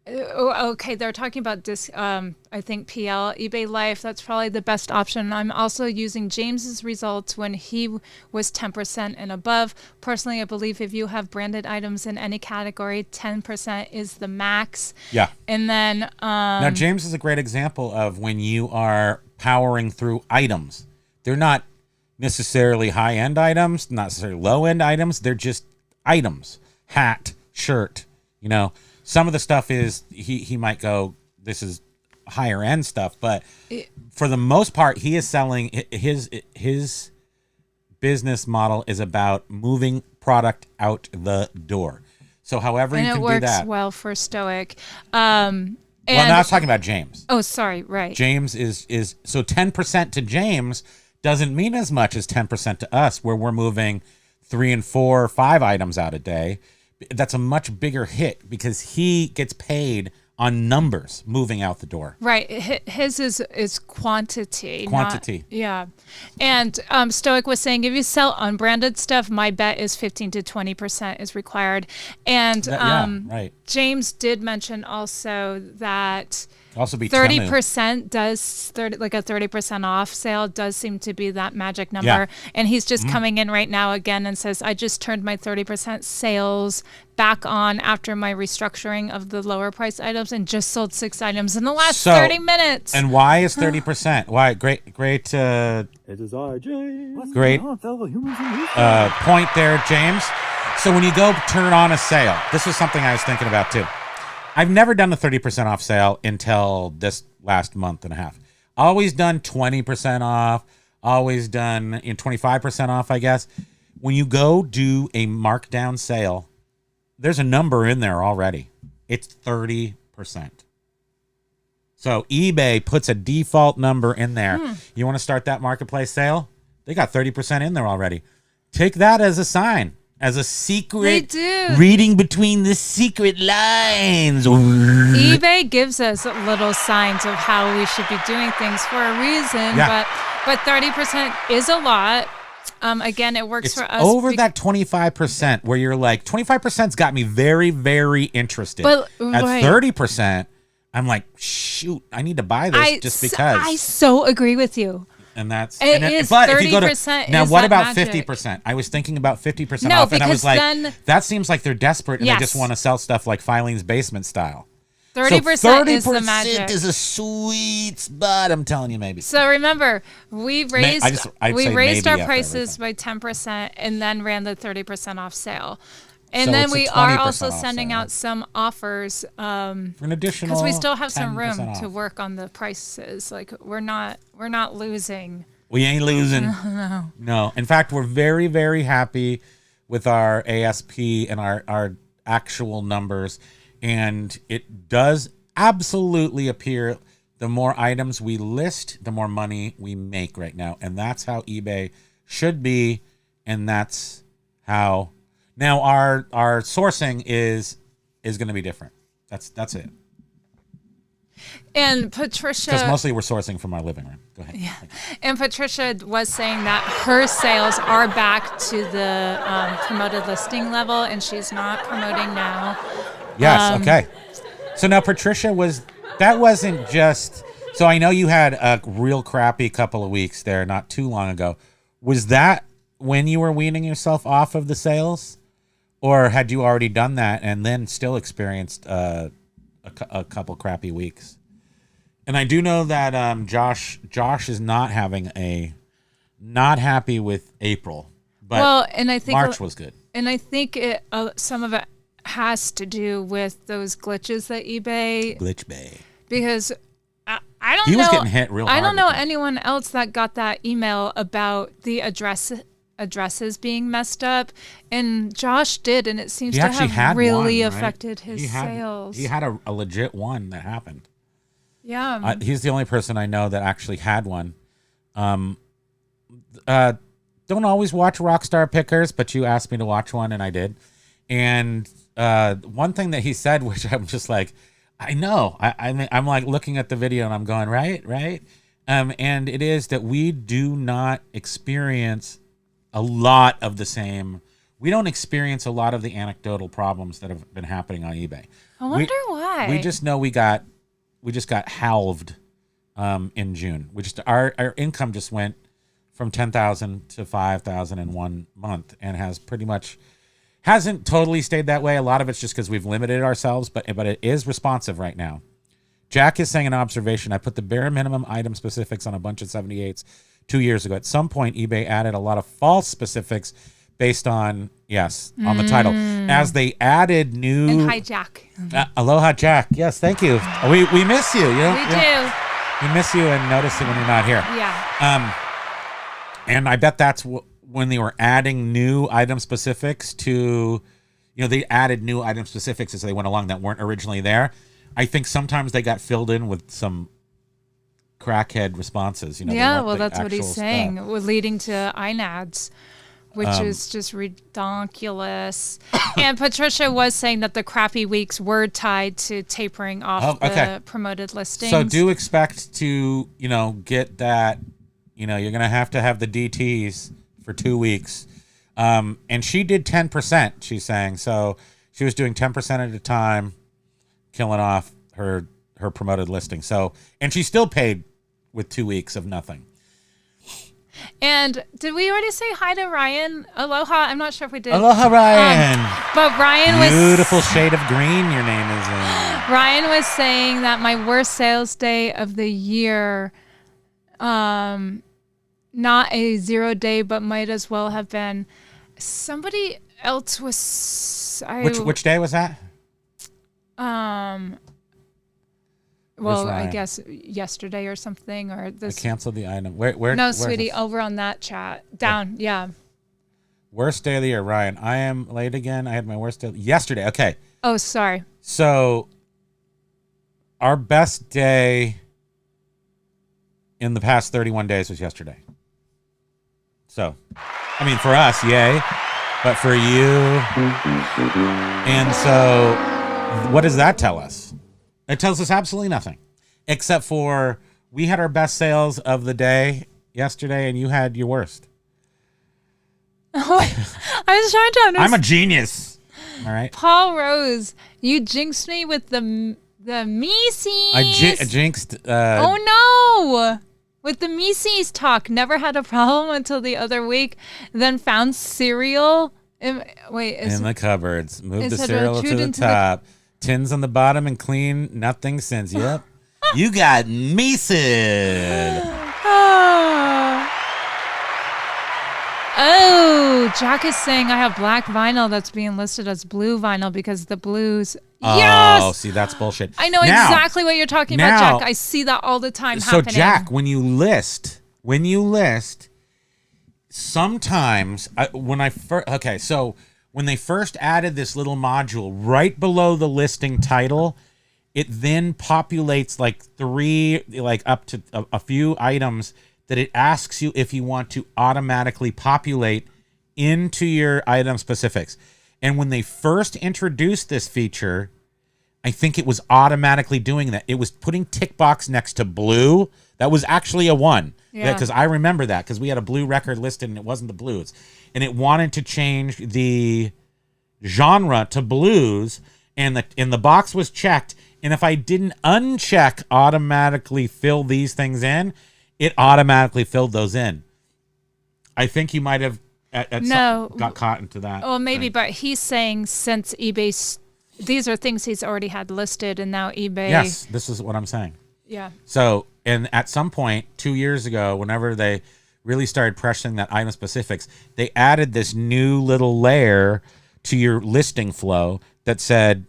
Okay, they're talking about this. I think PL eBay Life. That's probably the best option. I'm also using James's results when he was 10% and above. Personally, I believe if you have branded items in any category, 10% is the max. Yeah. And then Now, James is a great example of when you are powering through items. They're not necessarily high-end items, not necessarily low-end items. They're just items. Hat, shirt, Some of the stuff is he might go, this is higher end stuff, but for the most part, he is selling his business model is about moving product out the door. So however and you can it works do that. well for Stoic. Well, now I was talking about James. Oh, sorry, right. James is so 10% to James doesn't mean as much as 10% to us, where we're moving 3 and 4 or 5 items out a day. That's a much bigger hit because he gets paid on numbers moving out the door. Right. His is quantity. Quantity. Yeah. And Stoic was saying if you sell unbranded stuff, my bet is 15 to 20% is required. And right. James did mention also that Also be 30% does like a 30% off sale does seem to be that magic number. Yeah. And he's just coming in right now again and says, I just turned my 30% sales back on after my restructuring of the lower price items and just sold 6 items in the last 30 minutes. And why is 30%? Why? Great. It is I, James. What's Great. going on, fellow humans and resellers? Point there, James. So when you go turn on a sale, this was something I was thinking about too. I've never done a 30% off sale until this last month and a half. Always done 20% off, always done 25% off, I guess. When you go do a markdown sale, there's a number in there already. It's 30%. So eBay puts a default number in there. You want to start that marketplace sale? They got 30% in there already. Take that as a sign. As a secret, They do. reading between the secret lines. eBay gives us little signs of how we should be doing things for a reason, Yeah. but 30% is a lot. Again, it works It's for us. over that 25% where you're like, 25%'s got me very, very interested. But, At right. 30%, I'm like, shoot, I need to buy this just because. I so agree with you. And that's It and then, is but if you go to 30% now, is what that about magic. 50%? I was thinking about 50% No, off, and I was because like, then- that seems like they're desperate and they just Yes. want to sell stuff like Filene's Basement style. 30% is the 30% magic. is a sweet spot. I'm telling you, maybe. So remember, we raised I'd say our maybe after prices everything. by 10% and then ran the 30% off sale. And So then it's a we are 20% also off sending sale. out some offers For an additional because we still have some 10% room off. to work on the prices. Like we're not losing. We ain't losing. No. In fact, we're very, very happy with our ASP and our actual numbers. And it does absolutely appear the more items we list, the more money we make right now. And that's how eBay should be. And that's how Now our sourcing is going to be different. That's it. And Patricia, because mostly we're sourcing from our living room. Go ahead. Yeah, and Patricia was saying that her sales are back to the promoted listing level, and she's not promoting now. Yes. Okay. So now Patricia wasn't just. So I know you had a real crappy couple of weeks there not too long ago. Was that when you were weaning yourself off of the sales, or had you already done that and then still experienced a couple crappy weeks? And I do know that Josh is not happy with April, but and I think March was good. And I think some of it has to do with those glitches that Glitch Bay. Because I don't know. He was getting hit real hard. I don't know anyone else that got that email about the addresses being messed up, and Josh did, and it seems to have really affected his sales. He had a legit one that happened. Yeah. He's the only person I know that actually had one. Don't always watch Rockstar Pickers, but you asked me to watch one, and I did. And one thing that he said, which I'm just like, I know. I'm like looking at the video, and I'm going, right? And it is that we do not experience a lot of the same. We don't experience a lot of the anecdotal problems that have been happening on eBay. I wonder why. We just know we just got halved in June. Our income just went from 10,000 to 5,000 in 1 month, and hasn't totally stayed that way. A lot of it's just because we've limited ourselves, but it is responsive right now. Jack is saying an observation. I put the bare minimum item specifics on a bunch of 78s 2 years ago. At some point, eBay added a lot of false specifics based on the title. As they added new... And hi, Jack. Aloha, Jack. Yes, thank you. We miss you. We do. We miss you and notice it when you're not here. Yeah. And I bet that's when they were adding new item specifics to... they added new item specifics as they went along that weren't originally there. I think sometimes they got filled in with some crackhead responses. That's what he's saying, leading to INADs, which is just ridiculous. And Patricia was saying that the crappy weeks were tied to tapering off the promoted listings. So do expect to, get that, you're going to have the DTs for 2 weeks. And she did 10%, she's saying. So she was doing 10% at a time, killing off her promoted listing. So, and she still paid with 2 weeks of nothing. And did we already say hi to Ryan? Aloha. I'm not sure if we did. Aloha, Ryan. But Ryan was... Beautiful shade of green your name is in. Ryan was saying that my worst sales day of the year, not a 0 day, but might as well have been. Somebody else was... Which day was that? Well, I guess yesterday or something, or this. I canceled the item. Where? No, sweetie, over on that chat. Down, yeah. Worst day of the year, Ryan. I am late again. I had my worst day yesterday. Okay. Oh, sorry. So, our best day in the past 31 days was yesterday. So, I mean, for us, yay. But for you, and so, what does that tell us? It tells us absolutely nothing, except for we had our best sales of the day yesterday, and you had your worst. I was trying to understand. I'm a genius. All right. Paul Rose, you jinxed me with the Mises. I jinxed. Oh no! With the Mises talk, never had a problem until the other week. Then found cereal. In the cupboards. Move the cereal to the top. Tins on the bottom and clean. Nothing since. Yep. You got Mises. Oh, Jack is saying I have black vinyl that's being listed as blue vinyl because the blues. Oh, yes! See, that's bullshit. I know exactly what you're talking about, Jack. I see that all the time happening. So, Jack, when you list, sometimes when they first added this little module right below the listing title, it then populates up to a few items that it asks you if you want to automatically populate into your item specifics. And when they first introduced this feature, I think it was automatically doing that. It was putting tick box next to blue. That was actually a 1. Yeah. Because I remember that because we had a blue record listed and it wasn't the blues. And it wanted to change the genre to blues, and the box was checked. And if I didn't uncheck automatically fill these things in, it automatically filled those in. I think you might have got caught into that. Well, maybe, thing. but he's saying since eBay, these are things he's already had listed, and now eBay. Yes, this is what I'm saying. Yeah. So, and at some point 2 years ago, whenever they really started pressing that item specifics, they added this new little layer to your listing flow that said,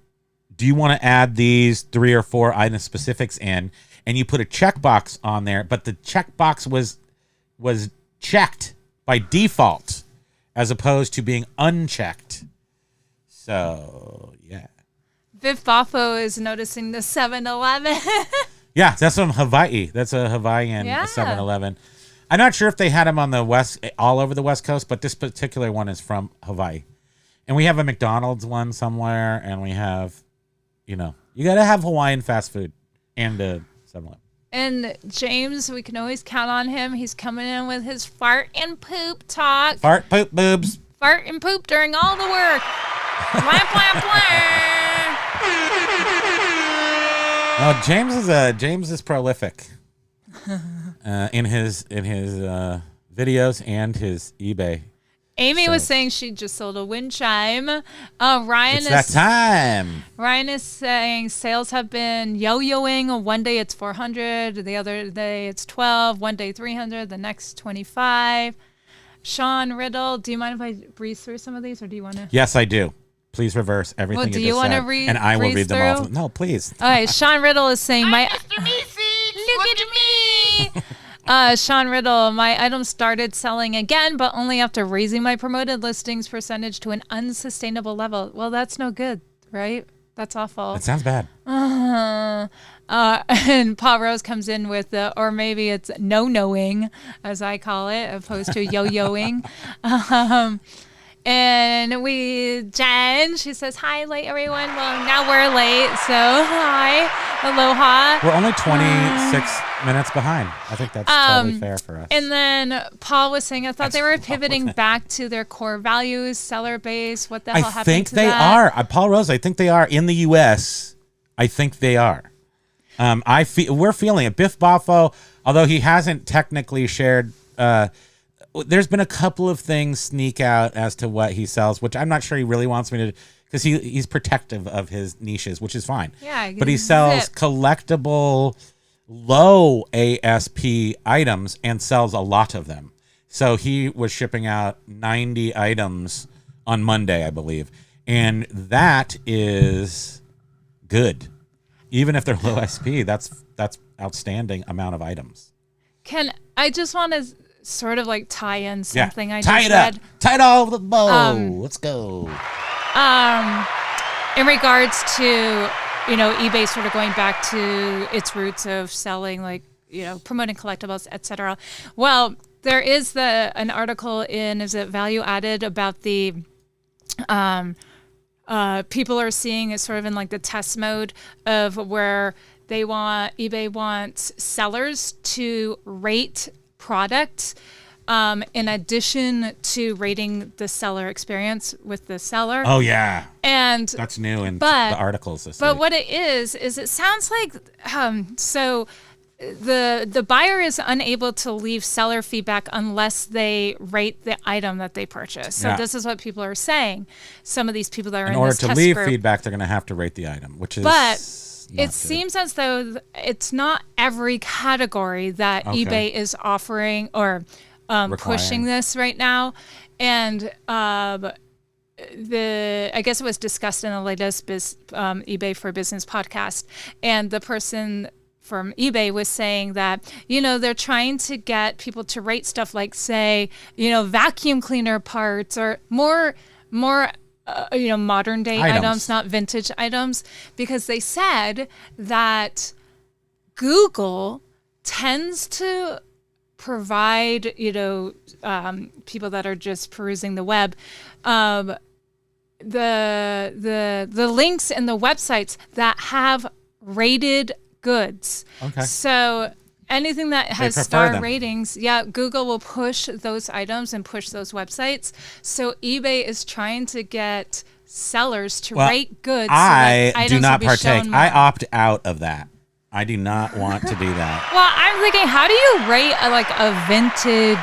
do you want to add these 3 or 4 item specifics in? And you put a checkbox on there, but the checkbox was checked by default as opposed to being unchecked. So, yeah. Viv Boffo is noticing the 7-Eleven. Yeah, that's from Hawaii. That's a Hawaiian 7-Eleven. I'm not sure if they had them on the all over the West Coast, but this particular one is from Hawaii. And we have a McDonald's one somewhere, and we have, you got to have Hawaiian fast food and a 7-Eleven. And James, we can always count on him. He's coming in with his fart and poop talk. Fart, poop, boobs. Fart and poop during all the work. Blah, blah, blah. No, James is prolific in his videos and his eBay. Amy was saying she just sold a wind chime. Ryan It's that time. Ryan is saying sales have been yo-yoing. One day it's 400, the other day it's 12, one day 300, the next 25. Sean Riddle, do you mind if I breeze through some of these, or do you want to? Yes, I do. Please reverse everything do you you just wanna said, and I will read them all. No, please. All right, Sean Riddle is saying Mr. Meeseeks, look at me. Sean Riddle, my items started selling again, but only after raising my promoted listings percentage to an unsustainable level. Well, that's no good, right? That's awful. It sounds bad. And Paul Rose comes in with or maybe it's no-knowing, as I call it, opposed to yo-yoing. And Jen, she says, hi, late everyone. Well, now we're late, so hi, aloha. We're only 26 minutes behind. I think that's totally fair for us. And then Paul was saying, I thought they were pivoting back to their core values, seller base. What the hell happened to that? I think they are. Paul Rose, I think they are in the U.S. I think they are. We're feeling it. Biff Boffo, although he hasn't technically shared, there's been a couple of things sneak out as to what he sells, which I'm not sure he really wants me to, because he's protective of his niches, which is fine. Yeah, but he sells collectible, low ASP items and sells a lot of them. So he was shipping out 90 items on Monday, I believe, and that is good. Even if they're low SP, that's outstanding amount of items. I just want to sort of like tie in something I tie just it up. read. Tie it all with a bow. Let's go. In regards to, eBay sort of going back to its roots of selling, like, promoting collectibles, etc. Well, there is an article in, is it Value Added, about the people are seeing it sort of in like the test mode of where eBay wants sellers to rate products in addition to rating the seller experience with the seller. Oh yeah, and that's new in the articles this But week. what it is it sounds like so the buyer is unable to leave seller feedback unless they rate the item that they purchase. So this is what people are saying. Some of these people that are in order this to test leave group, feedback, they're going to have to rate the item, which is. It seems as though it's not every category that eBay is offering or pushing this right now. And I guess it was discussed in the latest eBay for Business podcast. And the person from eBay was saying that, they're trying to get people to rate stuff like, say, vacuum cleaner parts or more modern day items, not vintage items, because they said that Google tends to provide, people that are just perusing the web, the links and the websites that have rated goods. Okay. So anything that has prefer star them. ratings, Google will push those items and push those websites. So eBay is trying to get sellers to rate goods. I so that do items not will be shown partake. more. I opt out of that. I do not want to do that. Well, I'm thinking, how do you rate a vintage?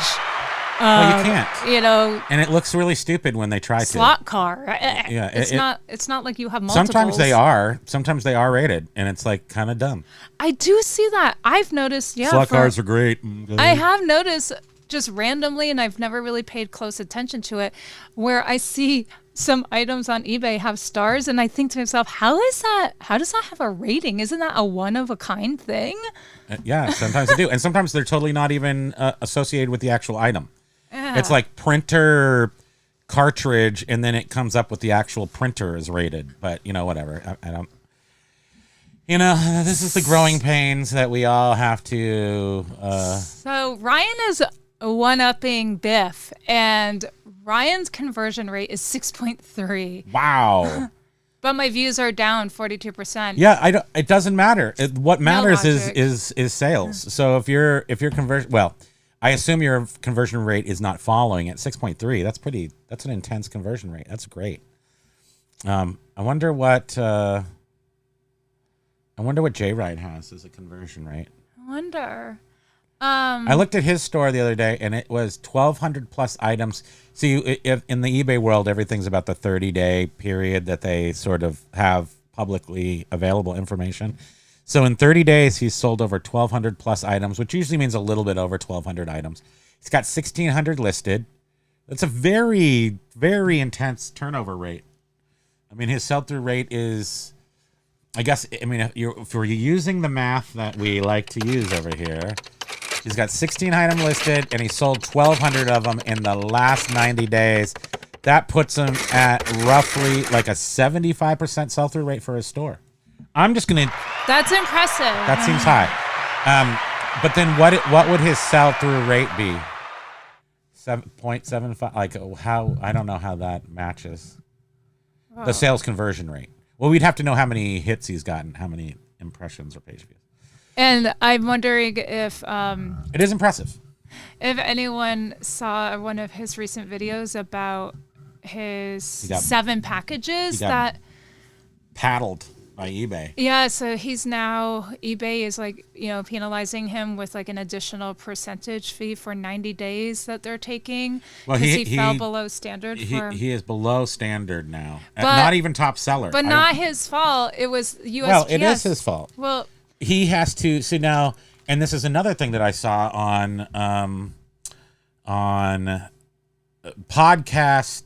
Well, you can't. You know, And it looks really stupid when they try to. slot car. Yeah, It's not like you have multiples. Sometimes they are. Sometimes they are rated, and it's like kind of dumb. I do see that. I've noticed. Yeah, Slot cars are great. I have noticed just randomly, and I've never really paid close attention to it, where I see some items on eBay have stars, and I think to myself, how does that have a rating? Isn't that a one of a kind thing? Yeah, sometimes they do, and sometimes they're totally not even associated with the actual item. Yeah. It's like printer cartridge, and then it comes up with the actual printer is rated. But whatever. I don't. This is the growing pains that we all have to. So Ryan is one-upping Biff, and Ryan's conversion rate is 6.3. Wow. But my views are down 42%. Yeah, it doesn't matter. What matters logic. is sales. So if your conversion, well, I assume your conversion rate is not following at 6.3. That's an intense conversion rate. That's great. I wonder what J-Ride has as a conversion rate. I wonder. I looked at his store the other day, and it was 1,200 plus items. See, if in the eBay world, everything's about the 30-day period that they sort of have publicly available information. So in 30 days, he's sold over 1,200 plus items, which usually means a little bit over 1,200 items. He's got 1,600 listed. That's a very, very intense turnover rate. I mean, his sell-through rate is, if you're using the math that we like to use over here, he's got 16 items listed, and he sold 1,200 of them in the last 90 days. That puts him at roughly like a 75% sell-through rate for his store. I'm just going to... That's impressive. That seems high. But then what would his sell-through rate be? 7.75? I don't know how that matches. The sales conversion rate. Well, we'd have to know how many hits he's gotten, how many impressions or page views. And I'm wondering if... it is impressive. If anyone saw one of his recent videos about his 7 packages that... paddled by eBay. Yeah, so eBay is penalizing him with an additional percentage fee for 90 days that they're taking because he fell below standard. He is below standard now. Not even top seller. But not his fault. It was USPS. Well, it is his fault. Well, he has to see now, and this is another thing that I saw on podcast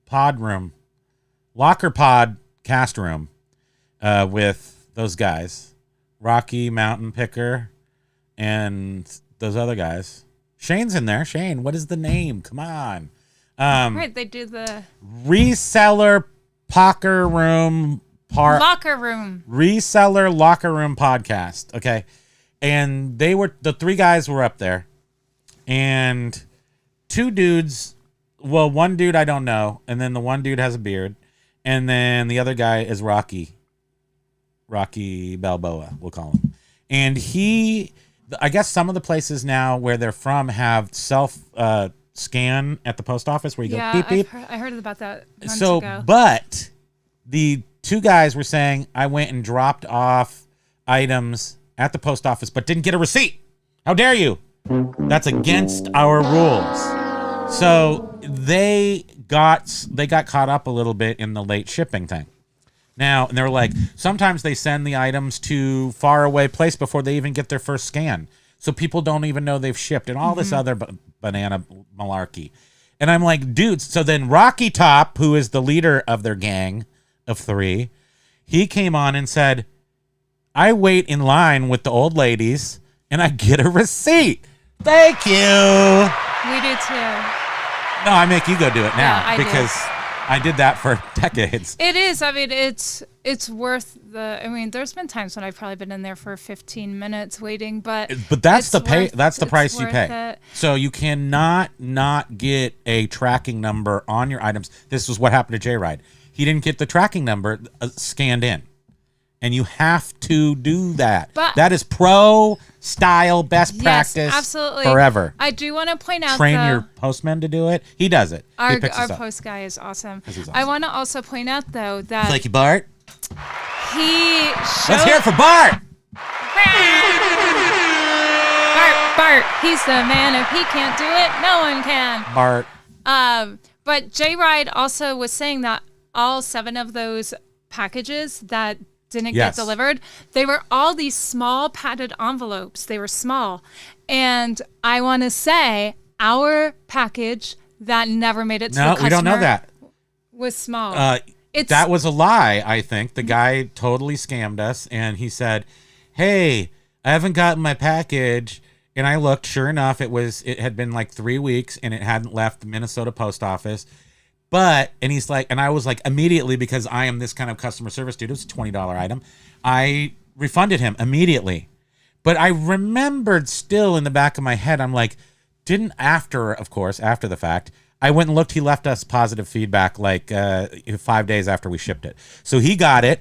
pod room, Locker Pod cast room. With those guys, Rocky, Mountain Picker, and those other guys. Shane's in there. Shane, what is the name? Come on. right, they do the Reseller Locker Room Locker Room. Reseller Locker Room podcast. Okay. And the 3 guys were up there. And 2 dudes, well, one dude I don't know, and then the one dude has a beard, and then the other guy is Rocky Balboa, we'll call him. And I guess some of the places now where they're from have self scan at the post office where you go beep beep. I heard about that months ago. But the 2 guys were saying, I went and dropped off items at the post office but didn't get a receipt. How dare you? That's against our rules. So they got caught up a little bit in the late shipping thing. Now, and they're like, sometimes they send the items to far away place before they even get their first scan. So people don't even know they've shipped and all this other banana malarkey. And I'm like, dudes, so then Rocky Top, who is the leader of their gang of 3, he came on and said, I wait in line with the old ladies and I get a receipt. Thank you. We do too. No, I make you go do it now Yeah, I because I did that for decades. It is. I mean, it's worth the. I mean, there's been times when I've probably been in there for 15 minutes waiting, but that's the pay. That's the price you pay. It. So you cannot not get a tracking number on your items. This was what happened to Jayride. He didn't get the tracking number scanned in, and you have to do that. But that is pro style best practice. Yes, absolutely. Forever. I do want to point out Train your postman to do it. He does it. Our He post guy is awesome. He's awesome. I want to also point out though that Thank you, Bart. he showed Let's hear it for Bart. Bart, he's the man. If he can't do it, no one can. Bart. But Jayride also was saying that all 7 of those packages that didn't get delivered, they were all these small padded envelopes. They were small. And I want to say our package that never made it to the customer. No, we don't know that. Was small. That was a lie, I think. The guy totally scammed us, and he said, hey, I haven't gotten my package. And I looked, sure enough, it had been like 3 weeks, and it hadn't left the Minnesota post office. And he's like, and I was like, immediately, because I am this kind of customer service dude, it was a $20 item, I refunded him immediately. But I remembered still in the back of my head, I'm like, after the fact, I went and looked, he left us positive feedback like 5 days after we shipped it. So he got it.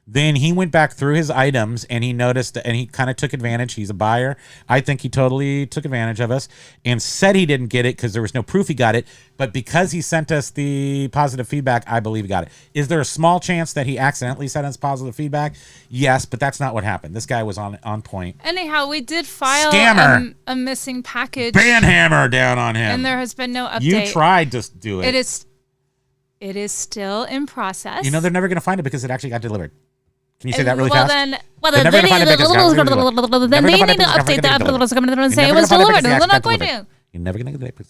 Then he went back through his items and he noticed and he kind of took advantage. He's a buyer. I think he totally took advantage of us and said he didn't get it because there was no proof he got it. But because he sent us the positive feedback, I believe he got it. Is there a small chance that he accidentally sent us positive feedback? Yes, but that's not what happened. This guy was on point. Anyhow, we did file a missing package. Banhammer down on him. And there has been no update. You tried to do it. It is still in process. You know they're never going to find it because it actually got delivered. Can you say that really fast? Then they need to update that and say it was delivered. They're not going to. You're never going to get it.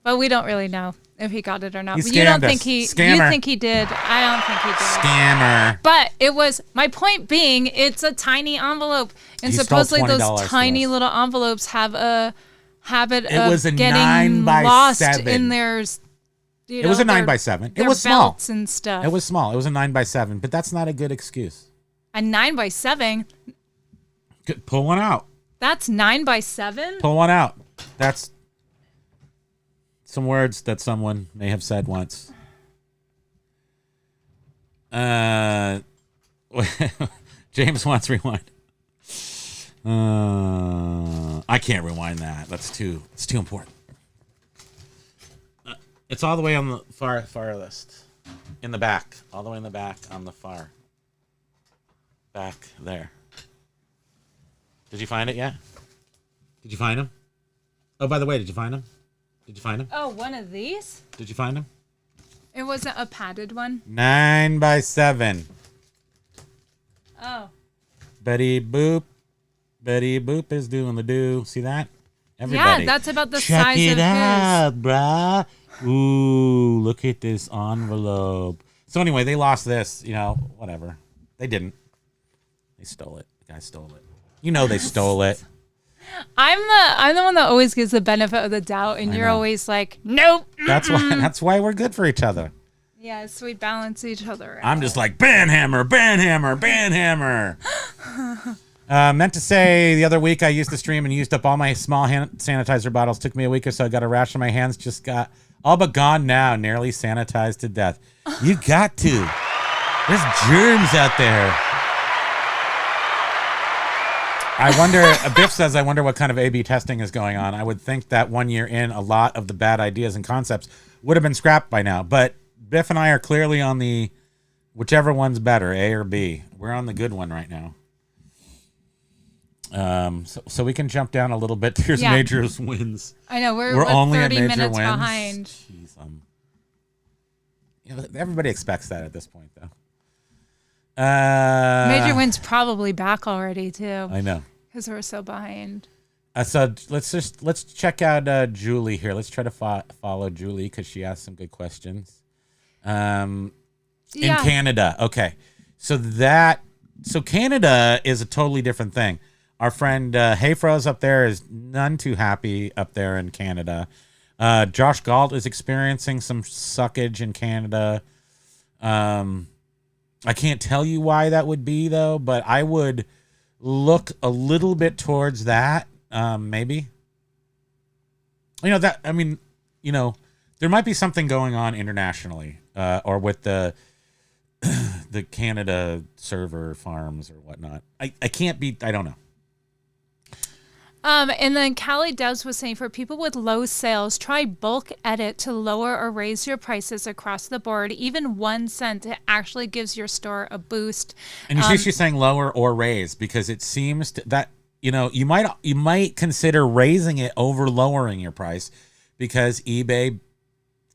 But we don't really know if he got it or not. You don't think Scammer. You think he did. I don't think he did. Scammer. But it was, my point being, it's a tiny envelope. And supposedly those tiny little envelopes have a habit of getting lost in theirs. It was a 9x7. It was small. Belts and stuff. It was small. It was a 9x7, but that's not a good excuse. A 9x7? Pull one out. That's 9x7? Pull one out. That's some words that someone may have said once. James wants rewind. I can't rewind that. It's too important. It's all the way on the far list. In the back. All the way in the back on the far. Back there. Did you find it yet? Did you find him? Oh, by the way, did you find him? Did you find him? Oh, one of these? Did you find him? It wasn't a padded one? 9x7. Oh. Betty Boop. Betty Boop is doing the do. See that? Everybody. Yeah, that's about the Check size it of out, his. Brah. Ooh, look at this envelope. So anyway, they lost this, whatever. They didn't. They stole it. The guy stole it. You know they stole it. I'm the one that always gives the benefit of the doubt, and you're always like, nope. That's why we're good for each other. Yes, we balance each other out. I'm just like, banhammer. Meant to say the other week I used the stream and used up all my small hand sanitizer bottles. Took me a week or so. I got a rash on my hands. Just got all but gone now. Nearly sanitized to death. You got to. There's germs out there. I wonder, Biff says, I wonder what kind of A/B testing is going on. I would think that 1 year in, a lot of the bad ideas and concepts would have been scrapped by now. But Biff and I are clearly on the whichever one's better, A or B. We're on the good one right now. So we can jump down a little bit. Here's Major's wins. I know we're only 30 at Major minutes wins. behind. Jeez, everybody expects that at this point, though. Major wins probably back already too. I know because we're so behind. So let's check out Julie here. Let's try to follow Julie because she asked some good questions. In Canada, okay. So Canada is a totally different thing. Our friend Hey Froze up there is none too happy up there in Canada. Josh Galt is experiencing some suckage in Canada. I can't tell you why that would be, though, but I would look a little bit towards that, maybe. There might be something going on internationally, or with the Canada server farms or whatnot. I don't know. And then Callie Debs was saying, for people with low sales, try bulk edit to lower or raise your prices across the board. Even 1 cent, it actually gives your store a boost. And you see she's saying lower or raise, because it seems that, you might consider raising it over lowering your price, because eBay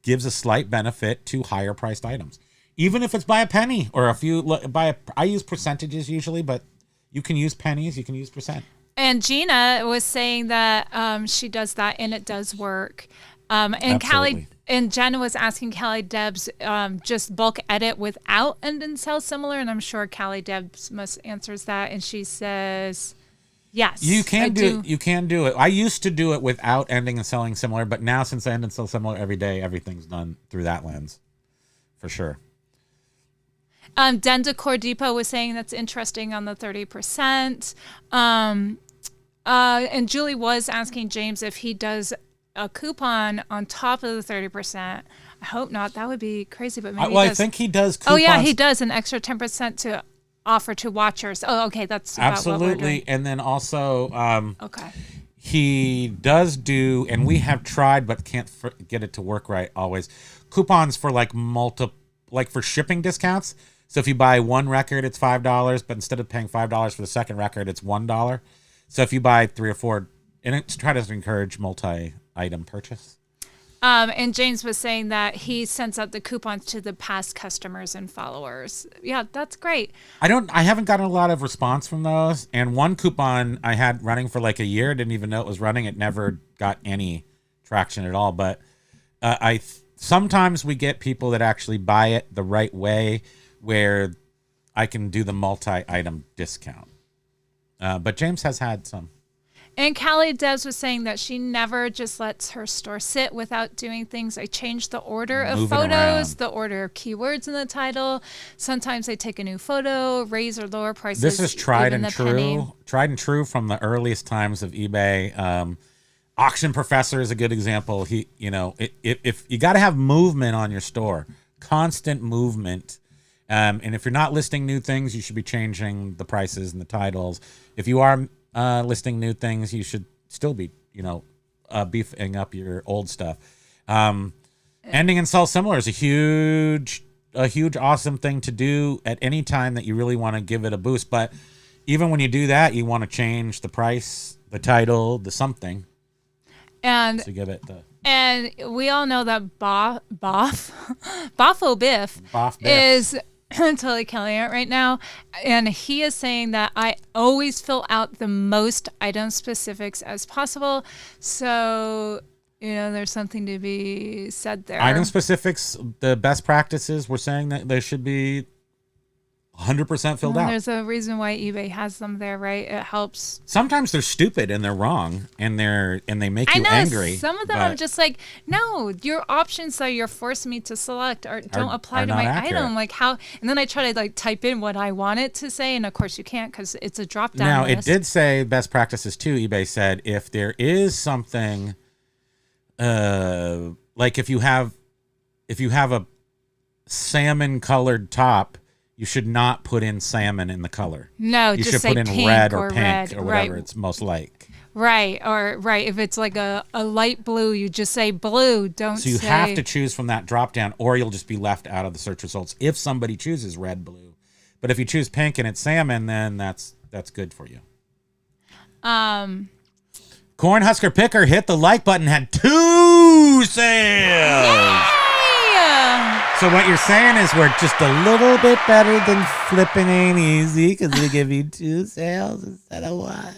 gives a slight benefit to higher priced items. Even if it's by a penny or a few, I use percentages usually, but you can use pennies, you can use percent. And Gina was saying that she does that and it does work. And Callie and Jen was asking Callie Debs just bulk edit without end and sell similar, and I'm sure Callie Debs must answers that, and she says yes. You can do it. I used to do it without ending and selling similar, but now since I end and sell similar every day, everything's done through that lens, for sure. Den Decor Depot was saying that's interesting on the 30%. And Julie was asking James if he does a coupon on top of the 30%. I hope not. That would be crazy, but maybe I think he does coupons. Oh, yeah, he does an extra 10% to offer to watchers. Oh, okay, that's about absolutely. What we're doing. And then also, okay, he does do, and we have tried but can't get it to work right always, coupons for for shipping discounts. So if you buy one record, it's $5, but instead of paying $5 for the second record, it's $1. So if you buy 3 or 4, and it's try to encourage multi-item purchase. And James was saying that he sends out the coupons to the past customers and followers. Yeah, that's great. I haven't gotten a lot of response from those. And one coupon I had running for like a year, didn't even know it was running. It never got any traction at all. But sometimes we get people that actually buy it the right way, where I can do the multi-item discount. But James has had some. And Callie Debs was saying that she never just lets her store sit without doing things. I change the order of photos, the order of keywords in the title. Sometimes I take a new photo, raise or lower prices. This is tried and true from the earliest times of eBay. Auction Professor is a good example. If you got to have movement on your store, constant movement. And if you're not listing new things, you should be changing the prices and the titles. If you are listing new things, you should still be, beefing up your old stuff. Ending and sell similar is a huge, awesome thing to do at any time that you really want to give it a boost. But even when you do that, you want to change the price, the title, the something. And to give it the. And we all know that Boffo Biff is totally killing it right now. And he is saying that I always fill out the most item specifics as possible. So, there's something to be said there. Item specifics, the best practices, we're saying that they should be 100% filled out. There's a reason why eBay has them there, right? It helps. Sometimes they're stupid and they're wrong and they make you angry. Some of them I'm just like, no, your options that you're forcing me to select don't apply to my item. Like how? And then I try to type in what I want it to say, and of course you can't because it's a drop down. Now list. It did say best practices too. eBay said if there is something, like if you have a salmon colored top. You should not put in salmon in the color. No, you just should say put in pink red or pink red, or whatever it's most like. Right, or if it's like a light blue, you just say blue. Don't say. So you have to choose from that drop down, or you'll just be left out of the search results if somebody chooses red, blue. But if you choose pink and it's salmon, then that's good for you. Cornhusker Picker hit the like button, had 2 sales. Yay! So what you're saying is we're just a little bit better than flipping ain't easy because we give you 2 sales instead of 1.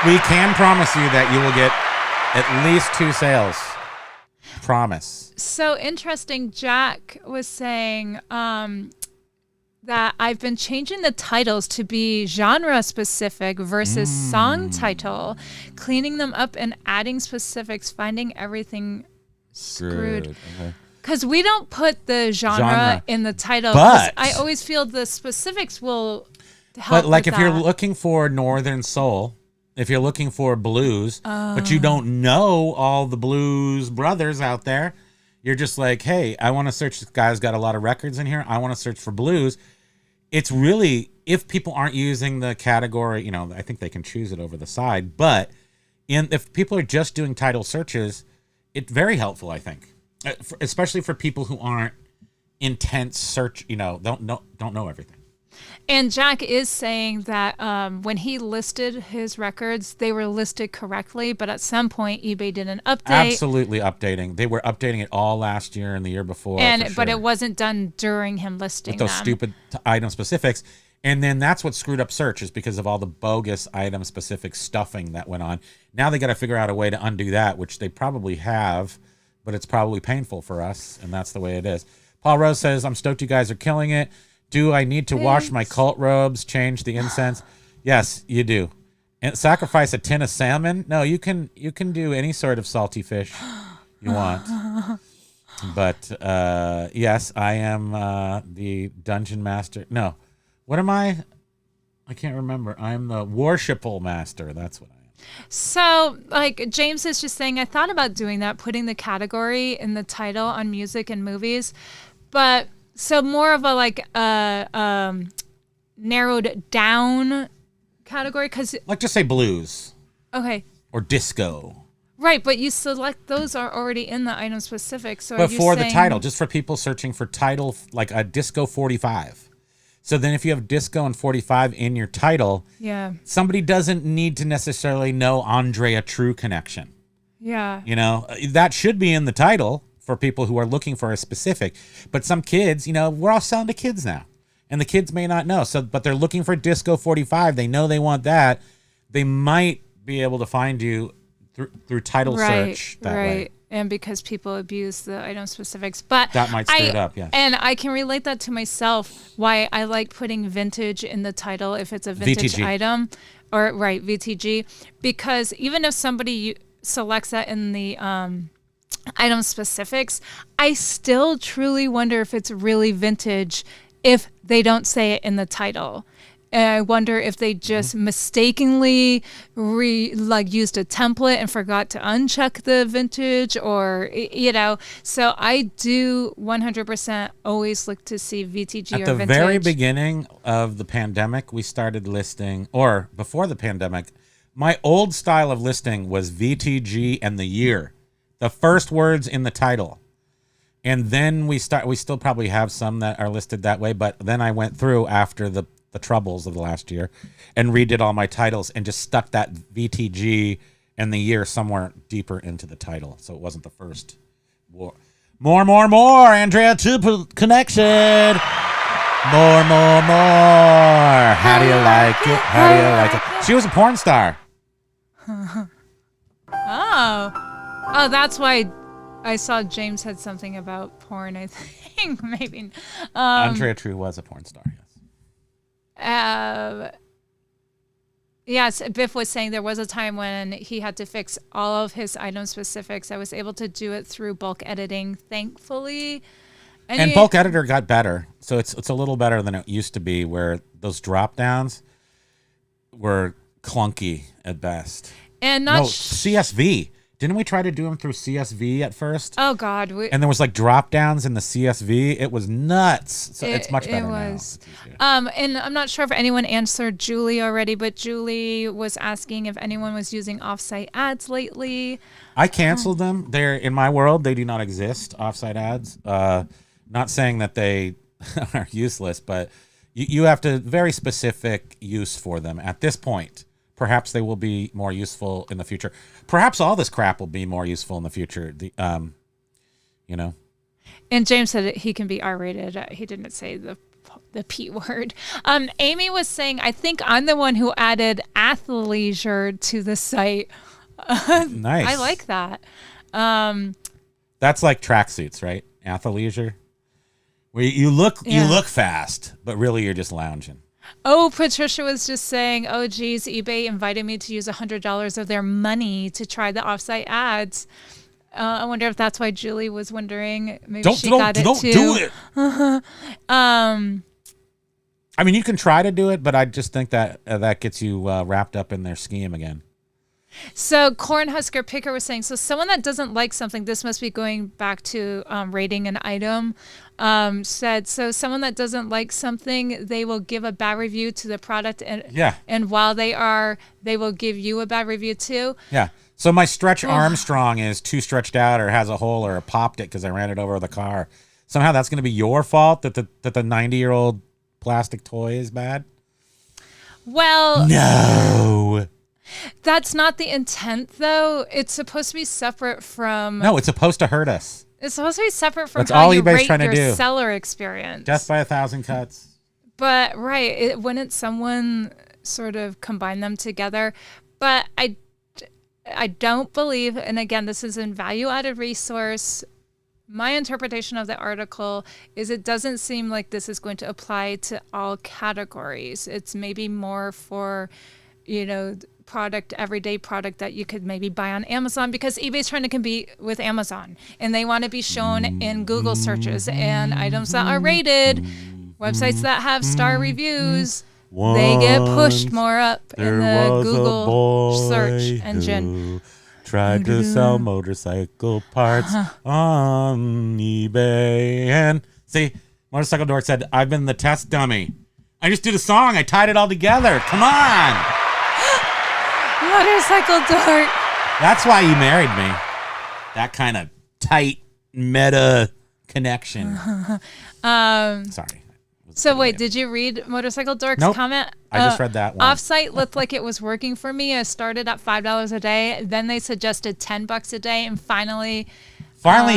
We can promise you that you will get at least 2 sales. Promise. So interesting. Jack was saying that I've been changing the titles to be genre specific versus song title, cleaning them up and adding specifics, finding everything screwed. Because we don't put the genre in the title. But I always feel the specifics will help. But like with if you're that. looking for Northern Soul, if you're looking for blues, but you don't know all the blues brothers out there, you're just like, hey, I want to search. This guy's got a lot of records in here. I want to search for blues. It's really, if people aren't using the category, I think they can choose it over the side. But if people are just doing title searches, it's very helpful, I think, especially for people who aren't intense search, don't know everything. And Jack is saying that when he listed his records, they were listed correctly, but at some point eBay did an update. Absolutely updating. They were updating it all last year and the year before. But it wasn't done during him listing with those them. stupid item specifics. And then that's what screwed up search, is because of all the bogus item specific stuffing that went on. Now they got to figure out a way to undo that, which they probably have, but it's probably painful for us, and that's the way it is. Paul Rose says, I'm stoked you guys are killing it. Do I need to wash my cult robes, change the incense? Yes, you do. And sacrifice a tin of salmon? No, you can do any sort of salty fish you want. But yes, I am the dungeon master. No, what am I? I can't remember. I'm the worshipful master. That's what I am. So, like James is just saying, I thought about doing that, putting the category in the title on music and movies, but. So more of a narrowed down category, because like just say blues. Okay. Or disco. Right, but you select those are already in the item specific. So but for the title, just for people searching for title, like a disco 45. So then if you have disco and 45 in your title, somebody doesn't need to necessarily know Andrea True Connection. Yeah. That should be in the title for people who are looking for a specific, but some kids, we're all selling to kids now, and the kids may not know. So, but they're looking for disco 45. They know they want that. They might be able to find you through title search that way. And because people abuse the item specifics, but that might stir it up. Yeah. And I can relate that to myself. Why I like putting vintage in the title if it's a vintage VTG. item, or VTG, because even if somebody selects that in the item specifics, I still truly wonder if it's really vintage if they don't say it in the title. And I wonder if they just mistakenly used a template and forgot to uncheck the vintage, or So I do 100% always look to see VTG or vintage. At the very beginning of the pandemic, we started listing, or before the pandemic, my old style of listing was VTG and the year. The first words in the title. And then we still probably have some that are listed that way, but then I went through after the troubles of the last year and redid all my titles and just stuck that VTG and the year somewhere deeper into the title. So it wasn't the first. More. Andrea True Connection. More. How do you like it? She was a porn star. Oh, that's why I saw James had something about porn, I think. Maybe. Andrea True was a porn star, yes. Yes, Biff was saying there was a time when he had to fix all of his item specifics. I was able to do it through bulk editing, thankfully. And bulk editor got better. So it's a little better than it used to be, where those drop downs were clunky at best. And not CSV. Didn't we try to do them through CSV at first? Oh, God. And there was drop downs in the CSV. It was nuts. So it's much better now. And I'm not sure if anyone answered Julie already, but Julie was asking if anyone was using offsite ads lately. I canceled them. They're in my world. They do not exist, offsite ads. Not saying that they are useless, but you have to very specific use for them at this point. Perhaps they will be more useful in the future. Perhaps all this crap will be more useful in the future. And James said he can be R-rated. He didn't say the P word. Amy was saying, I think I'm the one who added athleisure to the site. Nice. I like that. That's like tracksuits, right? Athleisure. Where you look fast, but really you're just lounging. Oh, Patricia was just saying, oh, geez, eBay invited me to use $100 of their money to try the offsite ads. I wonder if that's why Julie was wondering. Maybe she got it too. Don't do it. I mean, you can try to do it, but I just think that that gets you wrapped up in their scheme again. So Cornhusker Picker was saying, so someone that doesn't like something, this must be going back to rating an item, said, so someone that doesn't like something, they will give a bad review to the product. And while they will give you a bad review too. Yeah. So my Stretch Armstrong is too stretched out or has a hole or popped it because I ran it over with a car. Somehow that's going to be your fault that the 90-year-old plastic toy is bad? Well, no. That's not the intent, though. It's supposed to be separate from... No, it's supposed to hurt us. It's supposed to be separate from That's how all you eBay's rate trying to your do. seller experience. Death by 1,000 cuts. But, right, wouldn't someone sort of combine them together? But I don't believe, and again, this is a value-added resource. My interpretation of the article is it doesn't seem like this is going to apply to all categories. It's maybe more for, everyday product that you could maybe buy on Amazon, because eBay's trying to compete with Amazon and they want to be shown in Google searches, and items that are rated, websites that have star reviews, they get pushed more up in the Google search engine. Tried to sell motorcycle parts on eBay. And see, Motorcycle Dork said, I've been the test dummy. I just did a song. I tied it all together. Come on. Motorcycle Dork. That's why you married me. That kind of tight meta connection. Sorry. So wait, did you read Motorcycle Dork's comment? I just read that one. Offsite looked like it was working for me. I started at $5 a day. Then they suggested $10 a day, and finally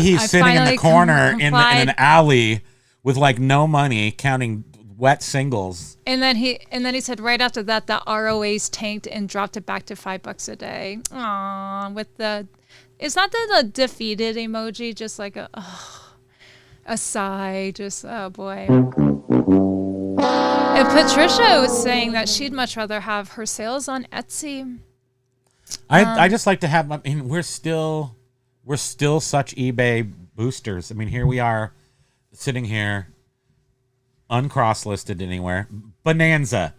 he's sitting in the corner in an alley with like no money, counting wet singles. And then he said right after that the ROAs tanked and dropped it back to $5 a day. Aww, it's not the defeated emoji, just like a sigh, just oh boy. And Patricia was saying that she'd much rather have her sales on Etsy. I just like to have. I mean, we're still such eBay boosters. I mean, here we are, sitting here, uncross-listed anywhere. Bonanza,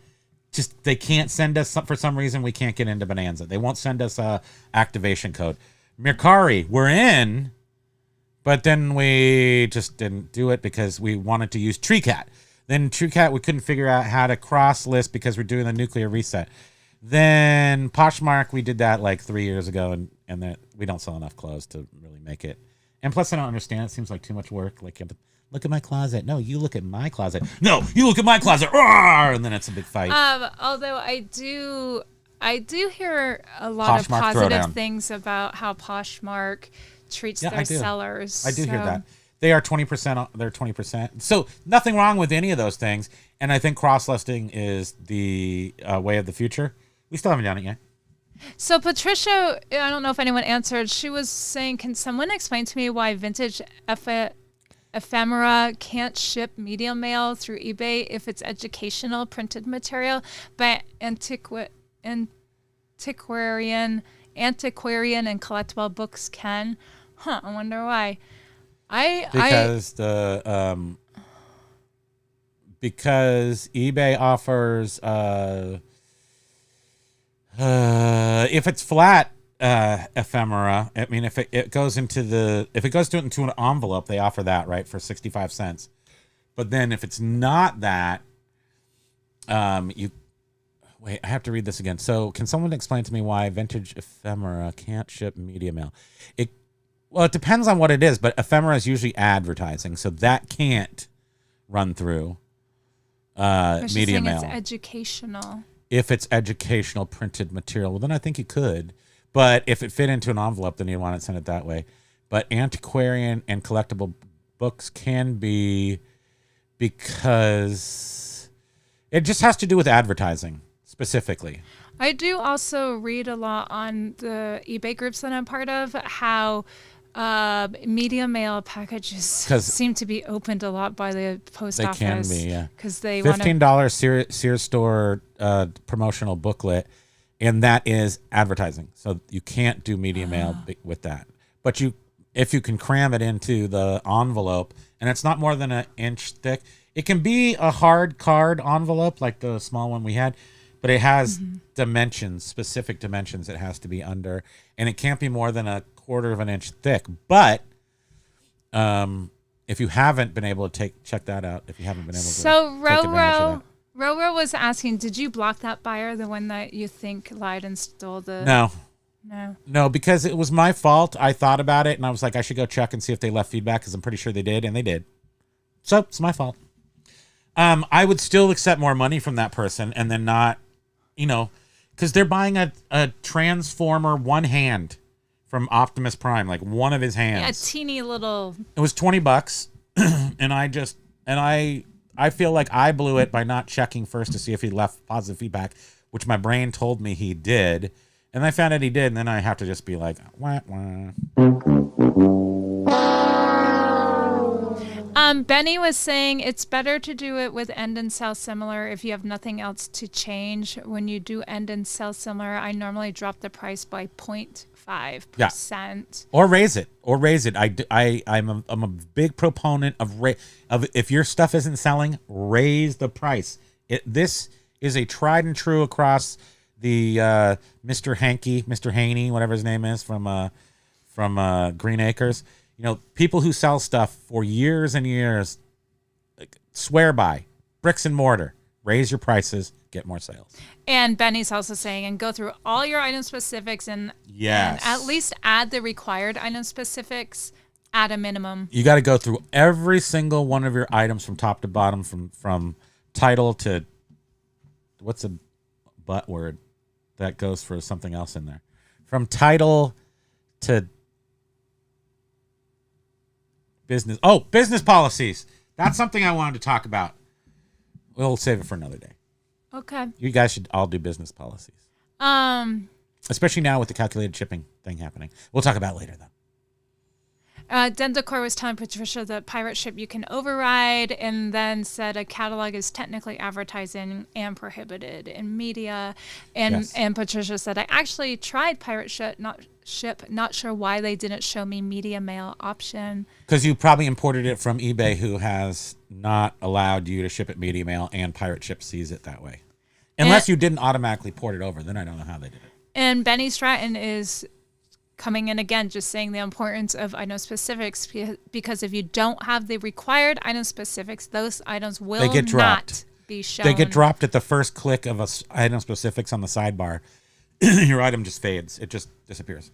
just they can't send us for some reason. We can't get into Bonanza. They won't send us a activation code. Mercari, we're in, but then we just didn't do it because we wanted to use TreeCat. Then TreeCat, we couldn't figure out how to cross-list because we're doing the nuclear reset. Then Poshmark, we did that like 3 years ago, and that we don't sell enough clothes to really make it. And plus, I don't understand. It seems like too much work. Like, you have to look at my closet. No, you look at my closet. No, you look at my closet. Rawr! And then it's a big fight. Although I do hear a lot of positive things about how Poshmark treats their sellers. I do hear that. They are 20%. They're 20%. So nothing wrong with any of those things. And I think cross-listing is the way of the future. We still haven't done it yet. So Patricia, I don't know if anyone answered. She was saying, can someone explain to me why vintage ephemera can't ship media mail through eBay if it's educational printed material, but antiquarian and collectible books can? I wonder why. Because eBay offers if it's flat ephemera, I mean if it goes into an envelope, they offer that, right, for 65 cents. But then if it's not that, I have to read this again. So can someone explain to me why vintage ephemera can't ship media mail? Well, it depends on what it is, but ephemera is usually advertising, so that can't run through media mail. It's educational. If it's educational printed material, well, then I think you could. But if it fit into an envelope, then you'd want to send it that way. But antiquarian and collectible books can be, because it just has to do with advertising specifically. I do also read a lot on the eBay groups that I'm part of, how Media mail packages seem to be opened a lot by the post office. They can be, yeah. Because they $15 Sears store promotional booklet, and that is advertising. So you can't do media mail with that. But if you can cram it into the envelope, and it's not more than an inch thick, it can be a hard card envelope like the small one we had, but it has dimensions, specific dimensions it has to be under, and it can't be more than a quarter of an inch thick. But if you haven't been able to check that out, if you haven't been able to take advantage of that. Roro was asking, did you block that buyer, the one that you think lied and stole the... No, because it was my fault. I thought about it, and I was like, I should go check and see if they left feedback, because I'm pretty sure they did, and they did. So it's my fault. I would still accept more money from that person, and then not, because they're buying a Transformer one hand from Optimus Prime, like one of his hands. Yeah, a teeny little... It was $20, and I feel like I blew it by not checking first to see if he left positive feedback, which my brain told me he did. And I found out he did, and then I have to just be like, wah, wah. Benny was saying it's better to do it with end and sell similar if you have nothing else to change. When you do end and sell similar, I normally drop the price by 0.5%. Yeah. Or raise it. I'm a big proponent of if your stuff isn't selling, raise the price. This is a tried and true across the Mr. Haney, whatever his name is, from Green Acres. People who sell stuff for years and years swear by bricks and mortar. Raise your prices, get more sales. And Benny's also saying, and go through all your item specifics and at least add the required item specifics at a minimum. You got to go through every single one of your items from top to bottom, from title to what's a butt word that goes for something else in there. From title to business. Oh, business policies. That's something I wanted to talk about. We'll save it for another day. Okay. You guys should all do business policies. Especially now with the calculated shipping thing happening. We'll talk about it later, though. Dendacor was telling Patricia that pirate ship you can override, and then said a catalog is technically advertising and prohibited in media. And Patricia said, I actually tried pirate ship, not sure why they didn't show me media mail option. Because you probably imported it from eBay, who has not allowed you to ship it media mail, and pirate ship sees it that way. Unless you didn't automatically port it over, then I don't know how they did it. And Benny Stratton is coming in again, just saying the importance of item specifics, because if you don't have the required item specifics, those items will not be shown. They get dropped at the first click of item specifics on the sidebar. Your item just fades. It just disappears.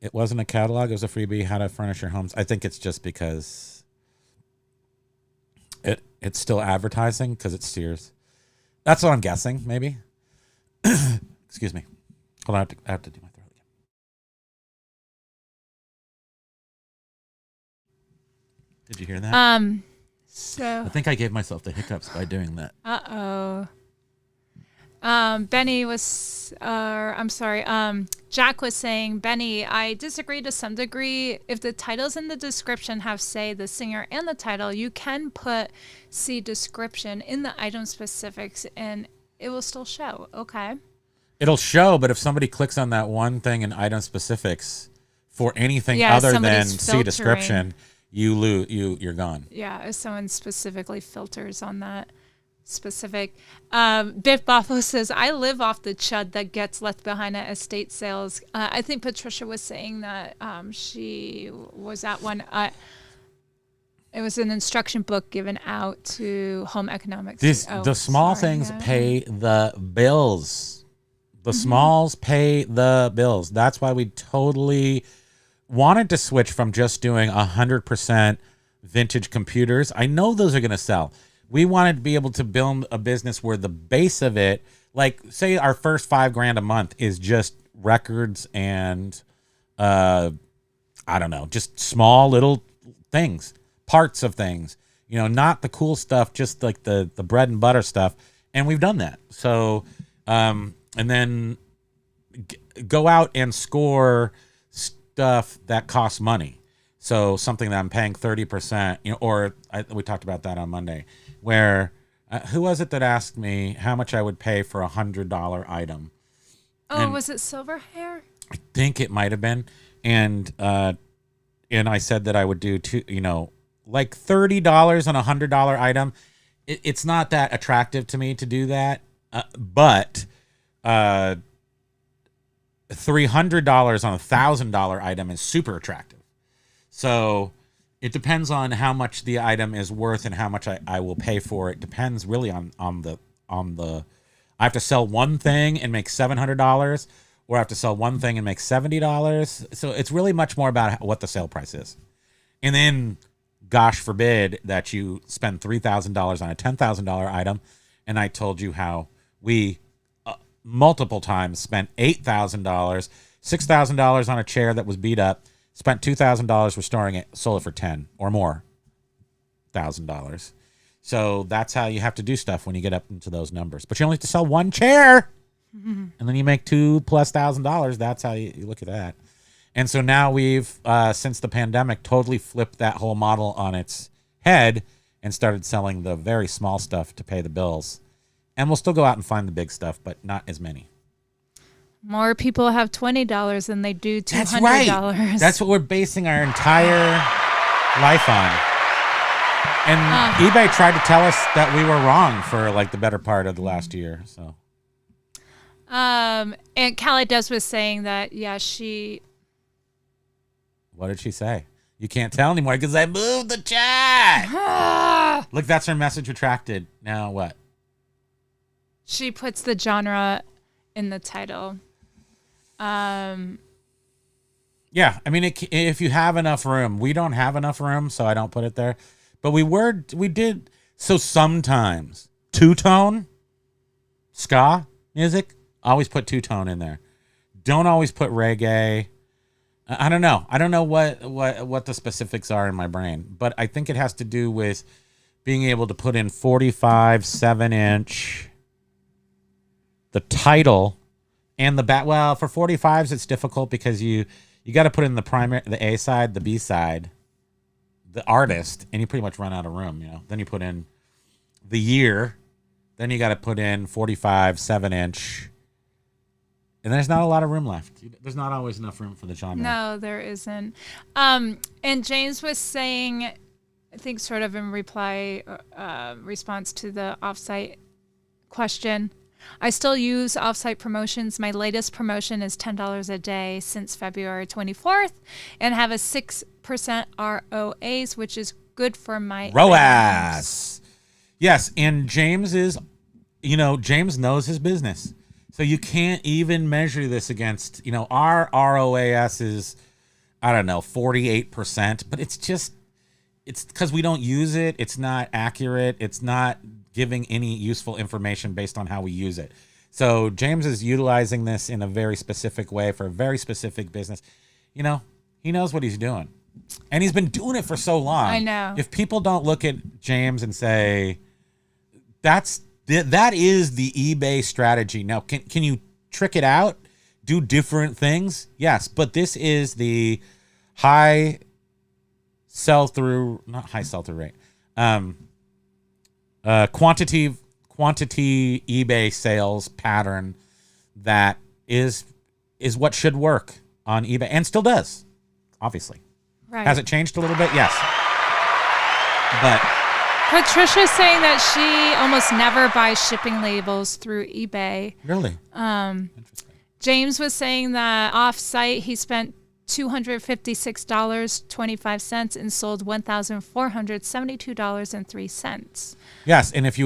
It wasn't a catalog. It was a freebie, how to furnish your homes. I think it's just because it's still advertising because it's Sears. That's what I'm guessing, maybe. Excuse me. Hold on, I have to do my throat again. Did you hear that? So I think I gave myself the hiccups by doing that. Benny was, Jack was saying, Benny, I disagree to some degree. If the titles in the description have, say, the singer and the title, you can put see description in the item specifics and it will still show. Okay. It'll show, but if somebody clicks on that one thing in item specifics for anything other than see description, you're gone. Yeah, if someone specifically filters on that specific. Biff Boffo says, I live off the chud that gets left behind at estate sales. I think Patricia was saying that she was at one. It was an instruction book given out to home economics. The small things pay the bills. The smalls pay the bills. That's why we totally wanted to switch from just doing 100% vintage computers. I know those are going to sell. We wanted to be able to build a business where the base of it, like say our first $5,000 a month is just records and, I don't know, just small little things, parts of things, not the cool stuff, just like the bread and butter stuff. And we've done that. So, and then go out and score stuff that costs money. So something that I'm paying 30%, we talked about that on Monday, where who was it that asked me how much I would pay for $100 item? Oh, was it silver hair? I think it might have been. And I said that I would do like $30 on a $100 item. It's not that attractive to me to do that. But $300 on a $1,000 item is super attractive. So it depends on how much the item is worth and how much I will pay for it. Depends really on the I have to sell one thing and make $700, or I have to sell one thing and make $70. So it's really much more about what the sale price is. And then, gosh forbid that you spend $3,000 on a $10,000 item. And I told you how we multiple times spent $8,000, $6,000 on a chair that was beat up, spent $2,000 restoring it, sold it for $10 or more $1,000. So that's how you have to do stuff when you get up into those numbers. But you only have to sell one chair, and then you make $2,000+. That's how you look at that. And so now we've, since the pandemic, totally flipped that whole model on its head and started selling the very small stuff to pay the bills. And we'll still go out and find the big stuff, but not as many. More people have $20 than they do $200. That's right. That's what we're basing our entire life on. And eBay tried to tell us that we were wrong for like the better part of the last year. So, and Callie Des was saying that, she. What did she say? You can't tell anymore because I moved the chat. Look, that's her message retracted. Now what? She puts the genre in the title. Yeah, I mean, if you have enough room, we don't have enough room, so I don't put it there. But we did. So sometimes two-tone ska music, always put two-tone in there. Don't always put reggae. I don't know. I don't know what the specifics are in my brain, but I think it has to do with being able to put in 45 7-inch, the title, and the back. Well, for 45s, it's difficult because you got to put in the A side, the B side, the artist, and you pretty much run out of room. Then you put in the year, then you got to put in 45 7-inch. And there's not a lot of room left. There's not always enough room for the genre. No, there isn't. And James was saying, I think sort of in response to the offsite question, I still use offsite promotions. My latest promotion is $10 a day since February 24th and have a 6% ROAs, which is good for my ROAS. Yes, and James knows his business. So you can't even measure this against, our ROAS is, 48%, but it's because we don't use it. It's not accurate. It's not giving any useful information based on how we use it. So James is utilizing this in a very specific way for a very specific business. He knows what he's doing. And he's been doing it for so long. I know. If people don't look at James and say, that is the eBay strategy. Now, can you trick it out? Do different things? Yes, but this is the high sell-through, not high sell-through rate, quantity eBay sales pattern that is what should work on eBay and still does, obviously. Right. Has it changed a little bit? Yes. But Patricia's saying that she almost never buys shipping labels through eBay. Really? Interesting. James was saying that off-site he spent $256.25 and sold $1,472.03. Yes, and if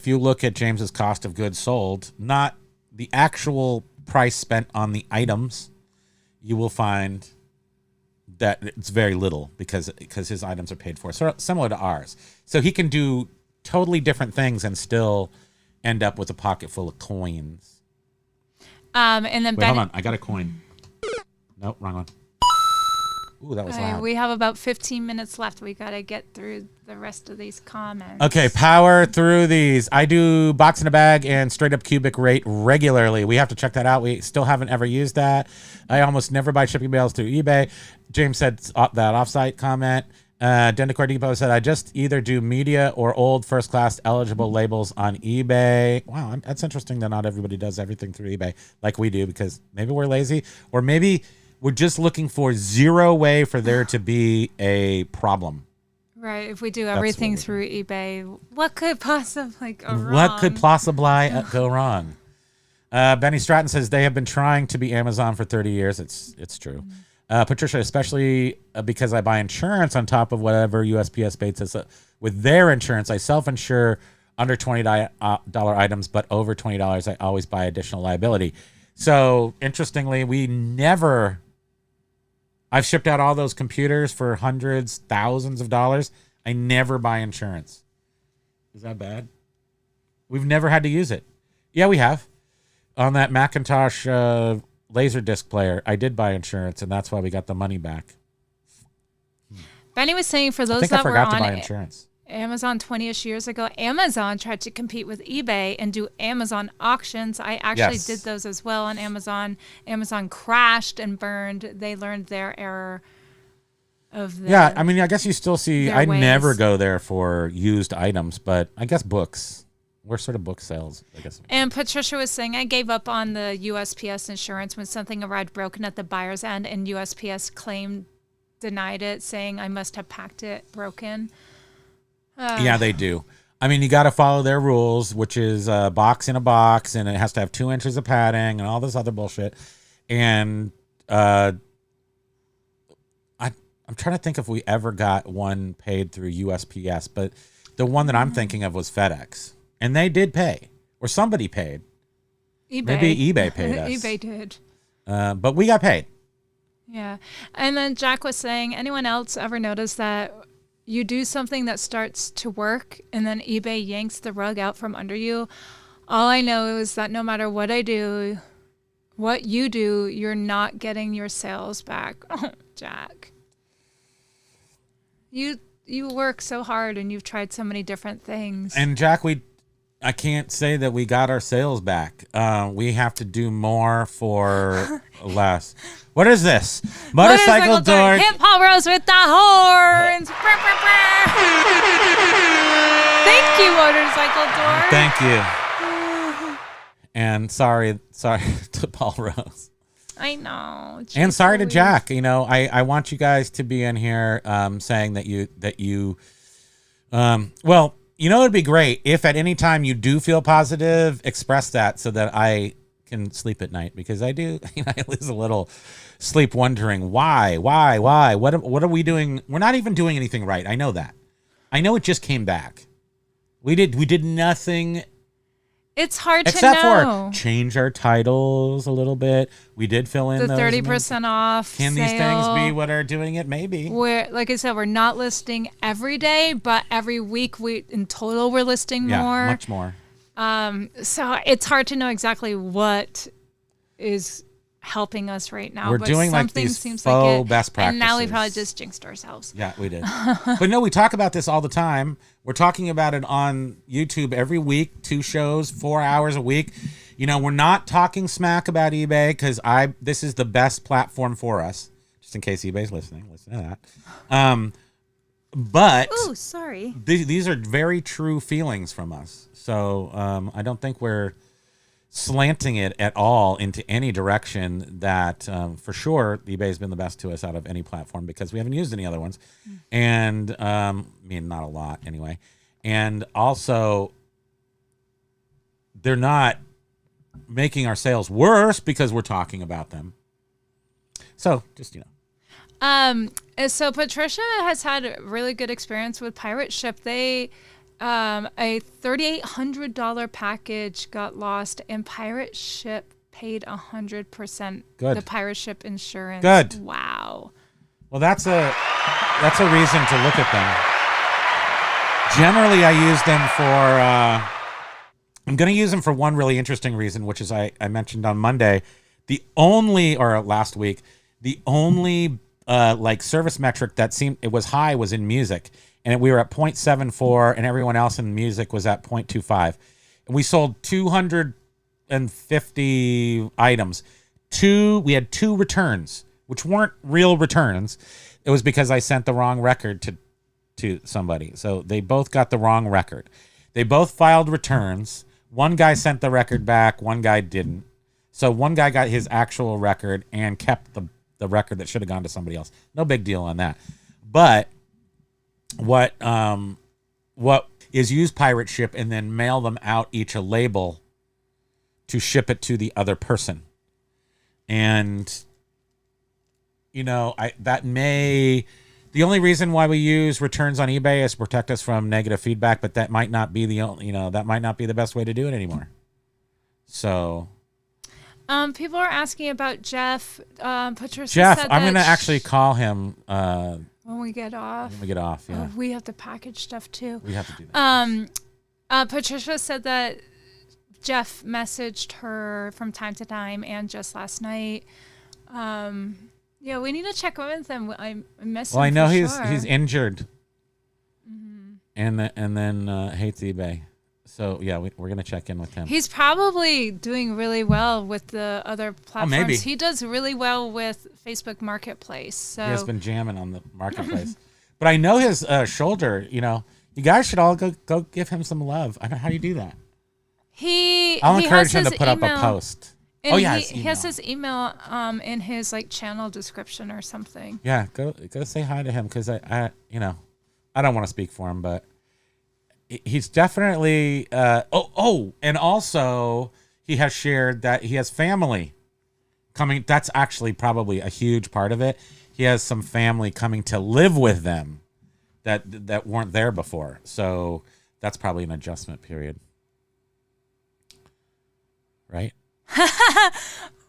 you look at James's cost of goods sold, not the actual price spent on the items, you will find that it's very little because his items are paid for. So similar to ours. So he can do totally different things and still end up with a pocket full of coins. And then Wait, hold on. I got a coin. Nope, wrong one. Ooh, that was Okay, loud. we have about 15 minutes left. We got to get through the rest of these comments. Okay, power through these. I do box in a bag and straight up cubic rate regularly. We have to check that out. We still haven't ever used that. I almost never buy shipping bales through eBay. James said that offsite comment. Dendicor Depot said, I just either do media or old first class eligible labels on eBay. Wow, that's interesting that not everybody does everything through eBay like we do, because maybe we're lazy, or maybe we're just looking for zero way for there to be a problem. Right. If we do everything through eBay, what could possibly go wrong? What could possibly go wrong? Benny Stratton says they have been trying to be Amazon for 30 years. It's true. Patricia, especially because I buy insurance on top of whatever USPS paid says with their insurance, I self-insure under $20 items, but over $20, I always buy additional liability. So interestingly, I've shipped out all those computers for hundreds, thousands of dollars. I never buy insurance. Is that bad? We've never had to use it. Yeah, we have. On that Macintosh Laserdisc player, I did buy insurance, and that's why we got the money back. Benny was saying for those I think that I forgot were to buy on insurance. Amazon 20-ish years ago, Amazon tried to compete with eBay and do Amazon auctions. I actually did those as well on Amazon. Amazon crashed and burned. They learned their error of the Yeah, I mean, I guess you still see, their I ways. never go there for used items, but I guess books. We're sort of book sales, I guess. And Patricia was saying, I gave up on the USPS insurance when something arrived broken at the buyer's end, and USPS denied it, saying I must have packed it broken. Yeah, they do. I mean, you got to follow their rules, which is a box in a box, and it has to have 2 inches of padding and all this other bullshit. And I'm trying to think if we ever got one paid through USPS, but the one that I'm thinking of was FedEx. And they did pay, or somebody paid. eBay. Maybe eBay paid us. eBay did. But we got paid. Yeah. And then Jack was saying, anyone else ever notice that you do something that starts to work and then eBay yanks the rug out from under you? All I know is that no matter what I do, what you do, you're not getting your sales back. Oh, Jack. You work so hard and you've tried so many different things. And Jack, I can't say that we got our sales back. We have to do more for less. What is this? Motorcycle door. Hip hop rose with the horns. Thank you, motorcycle door. Thank you. And sorry to Paul Rose. I know. Jeez, And sorry to Louise. Jack. You know, I want you guys to be in here saying that you well, you know, it'd be great if at any time you do feel positive, express that so that I can sleep at night, because I do. I lose a little sleep wondering why. What are we doing? We're not even doing anything right. I know that. I know it just came back. We did nothing. It's hard Except to know. for change our titles a little bit. We did fill in The those 30% off. Can these things be what are doing it? Maybe. We're, like I said, we're not listing every day, but every week in total we're listing more. Much more. So it's hard to know exactly what is helping us right now. We're but doing like something these seems faux like it, best practices. And now we probably just jinxed ourselves. Yeah, we did. But no, we talk about this all the time. We're talking about it on YouTube every week, 2 shows, 4 hours a week. You know, we're not talking smack about eBay because this is the best platform for us. Just in case eBay's listening, listen to that. But Ooh, sorry. these are very true feelings from us. So I don't think we're slanting it at all into any direction. That for sure eBay's been the best to us out of any platform because we haven't used any other ones. And I mean, not a lot anyway. And also they're not making our sales worse because we're talking about them. So just, So Patricia has had a really good experience with Pirate Ship. They a $3,800 package got lost, and Pirate Ship paid 100% Good. the Pirate Ship insurance. Good. Wow. Well, that's a reason to look at them. Generally, I use them for. I'm going to use them for one really interesting reason, which is I mentioned on Monday. Last week, the only like service metric that seemed it was high was in music, and we were at 0.74, and everyone else in music was at 0.25. And we sold 250 items. We had 2 returns, which weren't real returns. It was because I sent the wrong record to somebody. So they both got the wrong record. They both filed returns. One guy sent the record back, one guy didn't. So one guy got his actual record and kept the record that should have gone to somebody else. No big deal on that. But what is use pirate ship and then mail them out each a label to ship it to the other person. And the only reason why we use returns on eBay is to protect us from negative feedback, but that might not be that might not be the best way to do it anymore. So people are asking about Jeff. Patricia Jeff, said I'm going to that actually call him when we get off. Yeah. We have to package stuff too. We have to do that. Patricia said that Jeff messaged her from time to time and just last night. Yeah, we need to check in with him. I miss him. Well, I know for he's sure. injured, and then hates eBay. So yeah, we're gonna check in with him. He's probably doing really well with the other platforms. maybe. He does really well with Facebook Marketplace. So He has been jamming on the marketplace, but I know his shoulder. You guys should all go give him some love. I don't know how you do that. I'll encourage him to put up a post. And he has his email in his channel description or something. Yeah, go say hi to him because I don't want to speak for him, but he's definitely and also he has shared that he has family coming. That's actually probably a huge part of it. He has some family coming to live with them that weren't there before. So that's probably an adjustment period. Right?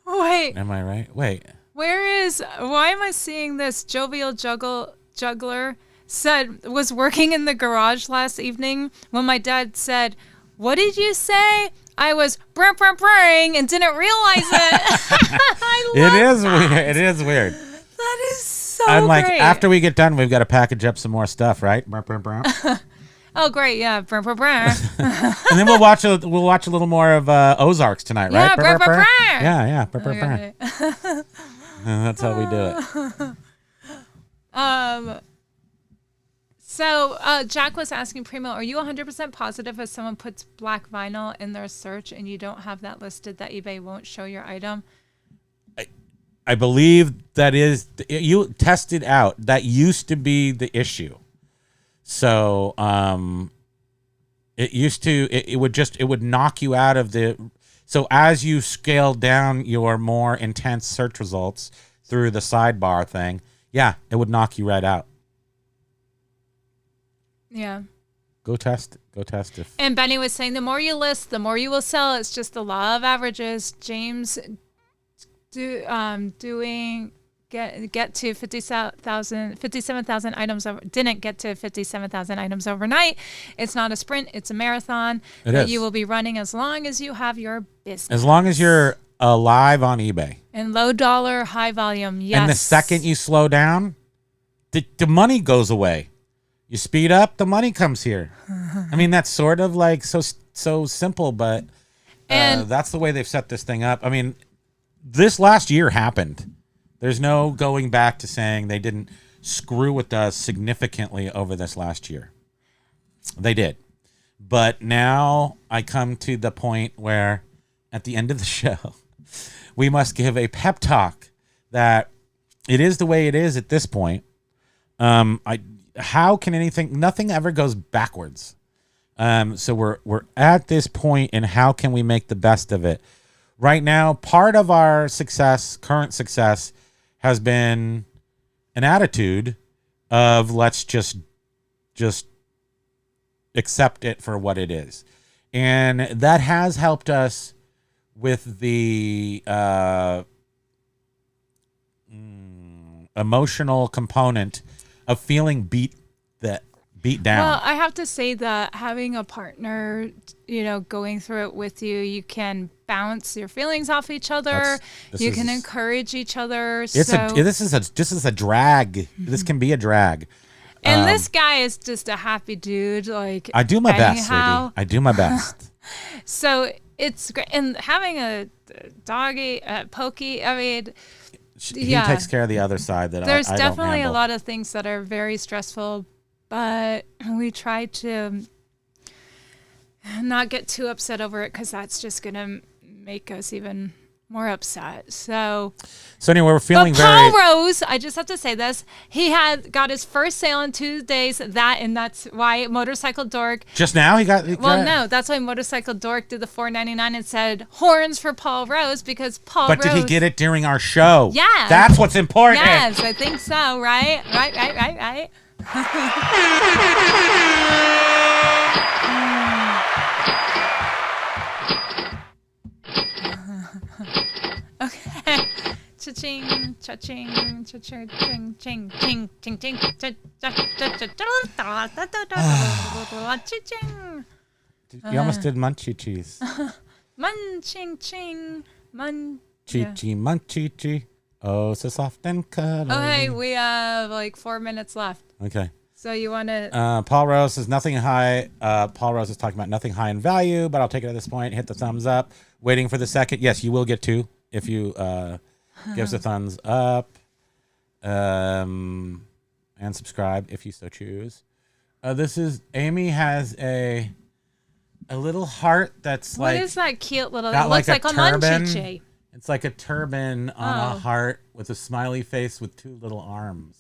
Wait. Am I right? Wait. Why am I seeing this? Jovial Juggler was working in the garage last evening when my dad said, "What did you say?" I was brang and didn't realize it. It is weird. It is weird. That is so I'm like, great. after we get done, we've got to package up some more stuff, right? Oh, great. Yeah. Brr. And then we'll watch a little more of Ozarks tonight, right? Yeah, brr. Yeah. Okay. That's how we do it. So Jack was asking Primo, are you 100% positive if someone puts black vinyl in their search and you don't have that listed that eBay won't show your item? I believe you tested out. That used to be the issue. So it would knock you out of so as you scale down your more intense search results through the sidebar thing, yeah, it would knock you right out. Yeah. Go test it. And Benny was saying the more you list, the more you will sell. It's just the law of averages. James get to 57,000 items didn't get to 57,000 items overnight. It's not a sprint, it's a marathon that you will be running as long as you have your business. As long as you're alive on eBay. And low dollar, high volume. Yes. And the second you slow down, the money goes away. You speed up, the money comes here. I mean, that's sort of like so simple, but that's the way they've set this thing up. I mean, this last year happened. There's no going back to saying they didn't screw with us significantly over this last year. They did. But now I come to the point where at the end of the show, we must give a pep talk that it is the way it is at this point. How can nothing ever goes backwards. So we're at this point, and how can we make the best of it? Right now, part of our current success, has been an attitude of let's just accept it for what it is. And that has helped us with the emotional component of feeling beat beat down. Well, I have to say that having a partner, going through it with you, you can bounce your feelings off each other. You can encourage each other. This is a drag. This can be a drag. And this guy is just a happy dude. Like, I do my best, sweetie. I do my best. So it's great. And having a doggy, Pokey, I mean, he takes care of the other side that there's I definitely don't a lot of things that are very stressful, but we try to not get too upset over it because that's just going to make us even more upset. So anyway, we're feeling Paul Rose, I just have to say this. He had got his first sale in 2 days. That's why Motorcycle Dork. Just now no, that's why Motorcycle Dork did the $4.99 and said horns for Paul Rose because Paul Rose. But did he get it during our show? Yeah. That's what's important. Yes, I think so, right? Right. Okay. Cha-ching, cha-ching, cha-ching, ching, ching, ching, ching, ching, cha-ching. You almost did munchie cheese. Munching, ching, mun. Chi-chi, munchie. Oh, so soft and cuddly. Okay, we have like 4 minutes left. Okay. So you want to... Paul Rose says nothing high. Paul Rose is talking about nothing high in value, but I'll take it at this point. Hit the thumbs up. Waiting for the second. Yes, you will get 2 if you give us a thumbs up. And subscribe if you so choose. Amy has a little heart that's what is that cute little... It looks like a munchie. It's like a turban on a heart with a smiley face with 2 little arms.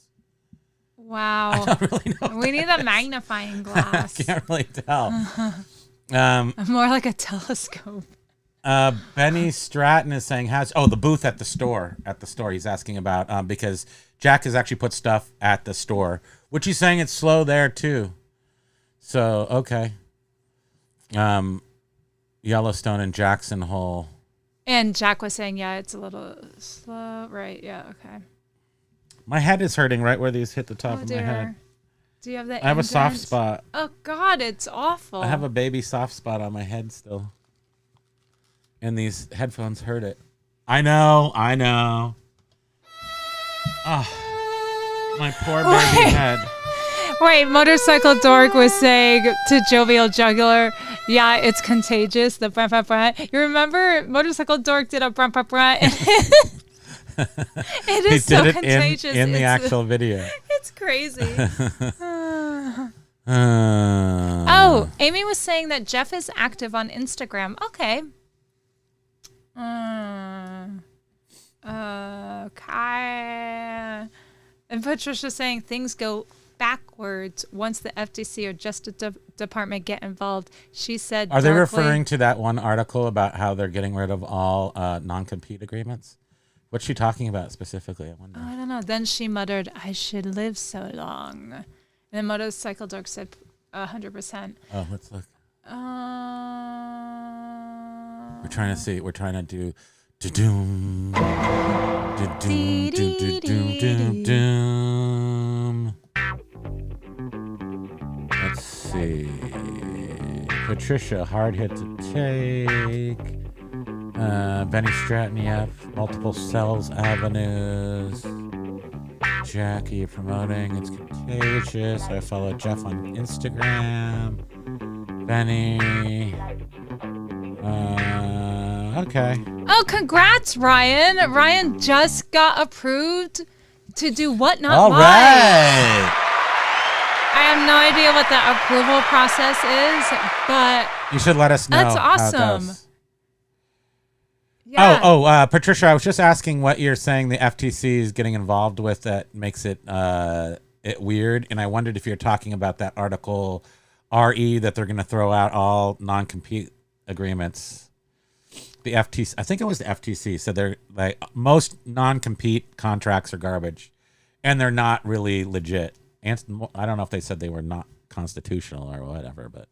Wow. I don't really know. We need a magnifying glass. I can't really tell. More like a telescope. Benny Stratton is saying, the booth at the store. He's asking about because Jack has actually put stuff at the store, which he's saying it's slow there too. So, okay. Yellowstone and Jackson Hole. And Jack was saying, yeah, it's a little slow. Right. Yeah. Okay. My head is hurting right where these hit the top of my head. Do you have that? I have a soft spot. Oh God, it's awful. I have a baby soft spot on my head still. And these headphones hurt it. I know. Oh, my poor baby head. Wait, Motorcycle Dork was saying to Jovial Jugular, yeah, it's contagious, the brah, brah, brah. You remember Motorcycle Dork did a brah, brah, brah? It is so contagious. In the actual video. It's crazy. Oh, Amy was saying that Jeff is active on Instagram. Okay. Okay. And Patricia's saying things go backwards once the FTC or Justice Department get involved. She said, are they referring to that one article about how they're getting rid of all non-compete agreements? What's she talking about specifically? I wonder. I don't know. Then she muttered, I should live so long. And then Motorcycle Dork said 100%. Oh, let's look. We're trying to see. We're trying to do doom. Let's see. Patricia, hard hit to take. Benny Stratton, yep. Multiple sales avenues. Jackie promoting. It's contagious. I follow Jeff on Instagram. Benny. Okay. Oh, congrats, Ryan. Ryan just got approved to do What Not All Live. right. I have no idea what the approval process is, but you should let us know. that's awesome. How it goes. Yeah. Patricia, I was just asking what you're saying the FTC is getting involved with that makes it weird, and I wondered if you're talking about that article RE that they're going to throw out all non-compete agreements. The FTC, I think it was the FTC, said they're like most non-compete contracts are garbage, and they're not really legit. And I don't know if they said they were not constitutional or whatever, but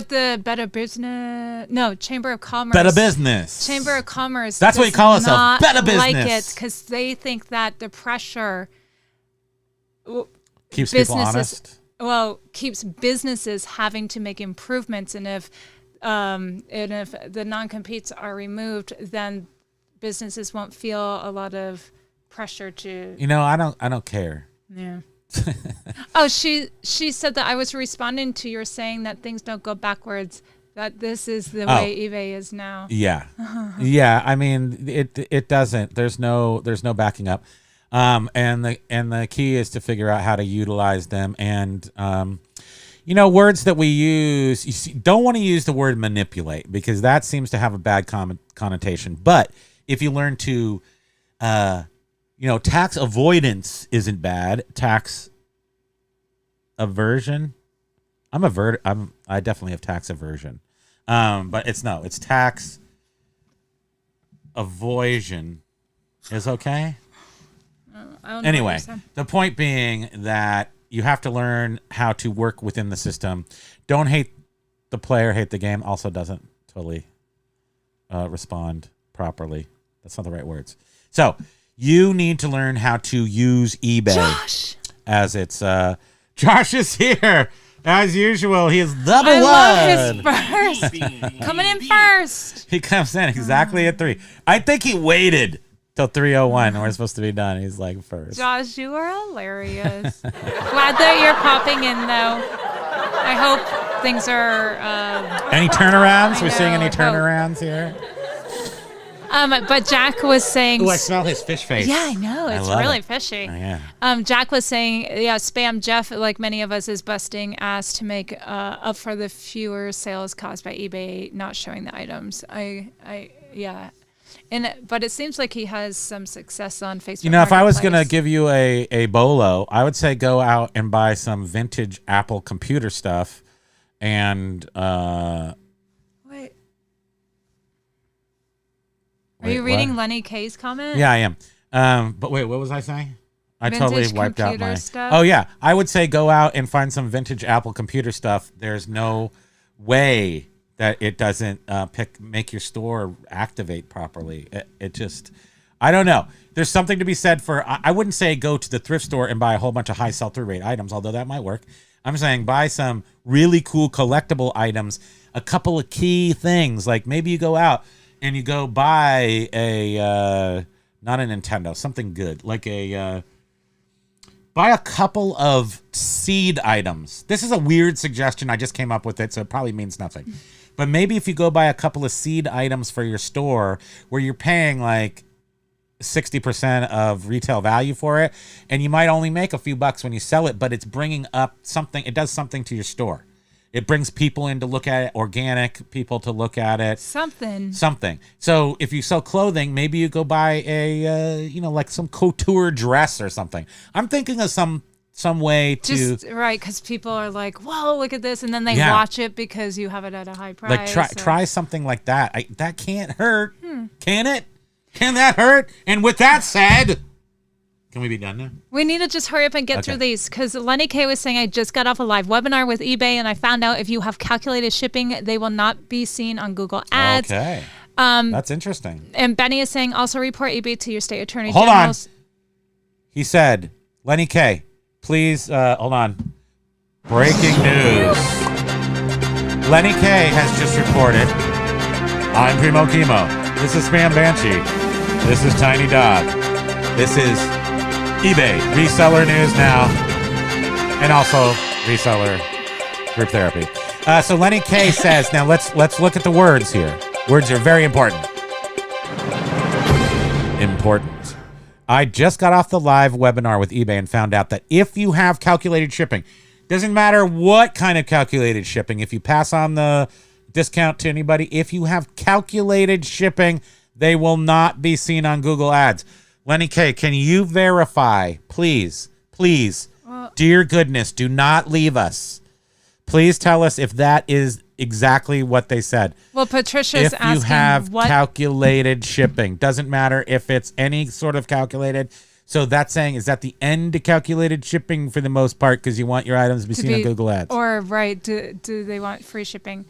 the Chamber of Commerce. Better Business. Chamber of Commerce. That's what you call yourself. Better Business. Like it because they think that the pressure keeps people honest. keeps businesses having to make improvements, and if the non-competes are removed, then businesses won't feel a lot of pressure to. I don't care. Yeah. Oh, she said that I was responding to your saying that things don't go backwards. That this is the way eBay is now. Yeah, yeah. I mean, it doesn't. There's no backing up. And the key is to figure out how to utilize them. And words that we use. Don't want to use the word manipulate because that seems to have a bad connotation. But if you learn to, tax avoidance isn't bad. Tax aversion. I definitely have tax aversion. But it's tax avoidance is okay. Anyway, the point being that you have to learn how to work within the system. Don't hate the player, hate the game. Also doesn't totally respond properly. That's not the right words. So you need to learn how to use eBay. Josh! As it's Josh is here. As usual, he is number one. I love his first. Coming in first. He comes in exactly at 3. I think he waited till 3:01 and we're supposed to be done. He's like first. Josh, you are hilarious. Glad that you're popping in, though. I hope things are... any turnarounds? We're seeing any turnarounds here? But Jack was saying... Oh, I smell his fish face. Yeah, I know. It's really fishy. Oh, yeah. Jack was saying, Spam Jeff, like many of us, is busting ass to make up for the fewer sales caused by eBay not showing the items. Yeah. But it seems like he has some success on Facebook. If I was going to give you a bolo, I would say go out and buy some vintage Apple computer stuff and... Wait. Are you reading what? Lenny K's comment? Yeah, I am. But wait, what was I saying? I totally wiped out my stuff? Oh yeah, I would say go out and find some vintage Apple computer stuff. There's no way that it doesn't make your store activate properly. It just, I don't know. There's something to be said for. I wouldn't say go to the thrift store and buy a whole bunch of high sell-through rate items, although that might work. I'm saying buy some really cool collectible items, a couple of key things. Like maybe you go out and you go buy a not a Nintendo, something good, like buy a couple of seed items. This is a weird suggestion. I just came up with it, so it probably means nothing. But maybe if you go buy a couple of seed items for your store where you're paying like 60% of retail value for it, and you might only make a few bucks when you sell it, but it's bringing up something. It does something to your store. It brings people in to look at it, organic people to look at it. Something. So if you sell clothing, maybe you go buy a, like some couture dress or something. I'm thinking of some way to... Just, right, because people are like, whoa, look at this. And then they watch it because you have it at a high price. Like try something like that. That can't hurt. Can it? Can that hurt? And with that said... Can we be done now? We need to just hurry up and get through these because Lenny K was saying, I just got off a live webinar with eBay and I found out if you have calculated shipping, they will not be seen on Google Ads. Okay. That's interesting. And Benny is saying, also report eBay to your state attorney Hold generals. on. He said, Lenny K, please, hold on. Breaking news. Lenny K has just reported, I'm Primo Kimo. This is Spam Banshee. This is Tiny Dog. This is eBay, reseller news now, and also reseller group therapy. So Lenny K says, now let's look at the words here. Words are very important. Important. I just got off the live webinar with eBay and found out that if you have calculated shipping, doesn't matter what kind of calculated shipping, if you pass on the discount to anybody, if you have calculated shipping, they will not be seen on Google Ads. Lenny K, can you verify, please, dear goodness, do not leave us. Please tell us if that is exactly what they said. Well, Patricia's asking if you have calculated shipping. Doesn't matter if it's any sort of calculated. So that's saying, is that the end to calculated shipping for the most part because you want your items to be seen on Google Ads? Or, right, do they want free shipping?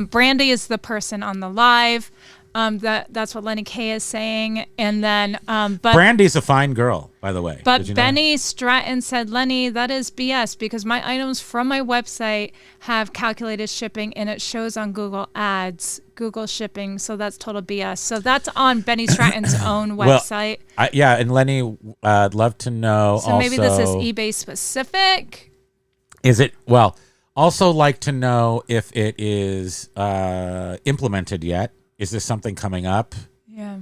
Brandy is the person on the live. That's what Lenny K is saying. And then, but Brandy's a fine girl, by the way. But Did you know? Benny Stratton said, Lenny, that is BS because my items from my website have calculated shipping and it shows on Google Ads, Google shipping. So that's total BS. So that's on Benny Stratton's own website. Yeah, and Lenny, I'd love to know. So maybe this is eBay specific. Is it? Well, also like to know if it is implemented yet. Is this something coming up? Yeah.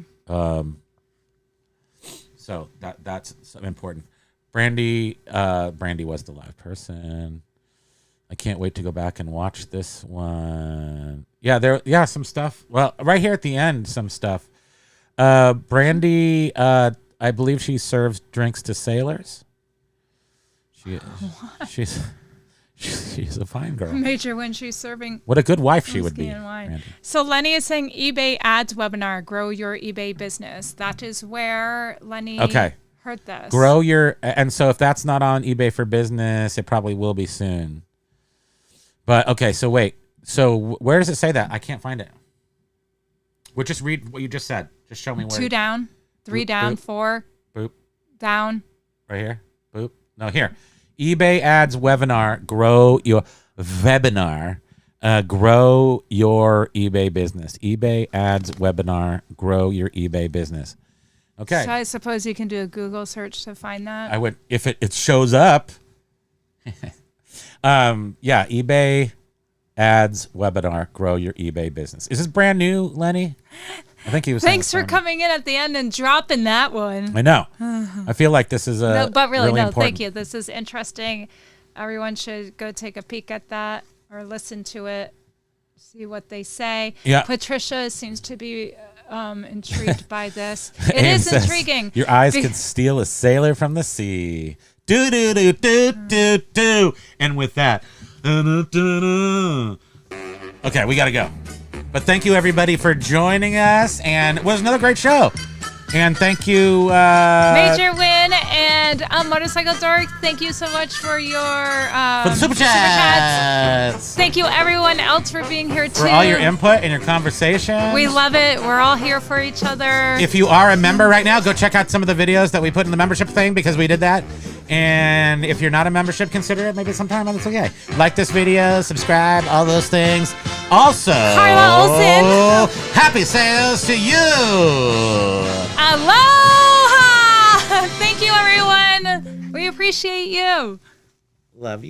So that's important. Brandy was the live person. I can't wait to go back and watch this one. Yeah, some stuff. Well, right here at the end, some stuff. Brandy, I believe she serves drinks to sailors. She's a fine girl. Major when she's serving. What a good wife she would be. Wine. So Lenny is saying eBay ads webinar, grow your eBay business. That is where Lenny heard this. Grow your, and so if that's not on eBay for business, it probably will be soon. But okay, so wait. So where does it say that? I can't find it. We'll just read what you just said. Just show me where. 2 down, 3 down, boop, 4 boop, down. Right here. Boop. No, here. eBay ads webinar, grow your webinar, grow your eBay business. eBay ads webinar, grow your eBay business. Okay. So I suppose you can do a Google search to find that. I would, if it shows up. Yeah, eBay ads webinar, grow your eBay business. Is this brand new, Lenny? I think he was. Thanks for coming in at the end and dropping that one. I know. I feel like this is but really important. thank you. This is interesting. Everyone should go take a peek at that or listen to it, see what they say. Yeah. Patricia seems to be intrigued by this. It is intriguing. Your eyes could steal a sailor from the sea. Do do do do do do. And with that, okay, we gotta go. But thank you, everybody, for joining us. And it was another great show. And thank you. Major Win and Motorcycle Dork, thank you so much for your for the super chats. Thank you, everyone else, for being here, too. For all your input and your conversation. We love it. We're all here for each other. If you are a member right now, go check out some of the videos that we put in the membership thing because we did that. And if you're not a membership, consider it maybe sometime. It's okay. Like this video, subscribe, all those things. Also, Carla Olsen. Happy sales to you. Aloha! Thank you, everyone. We appreciate you. Love you.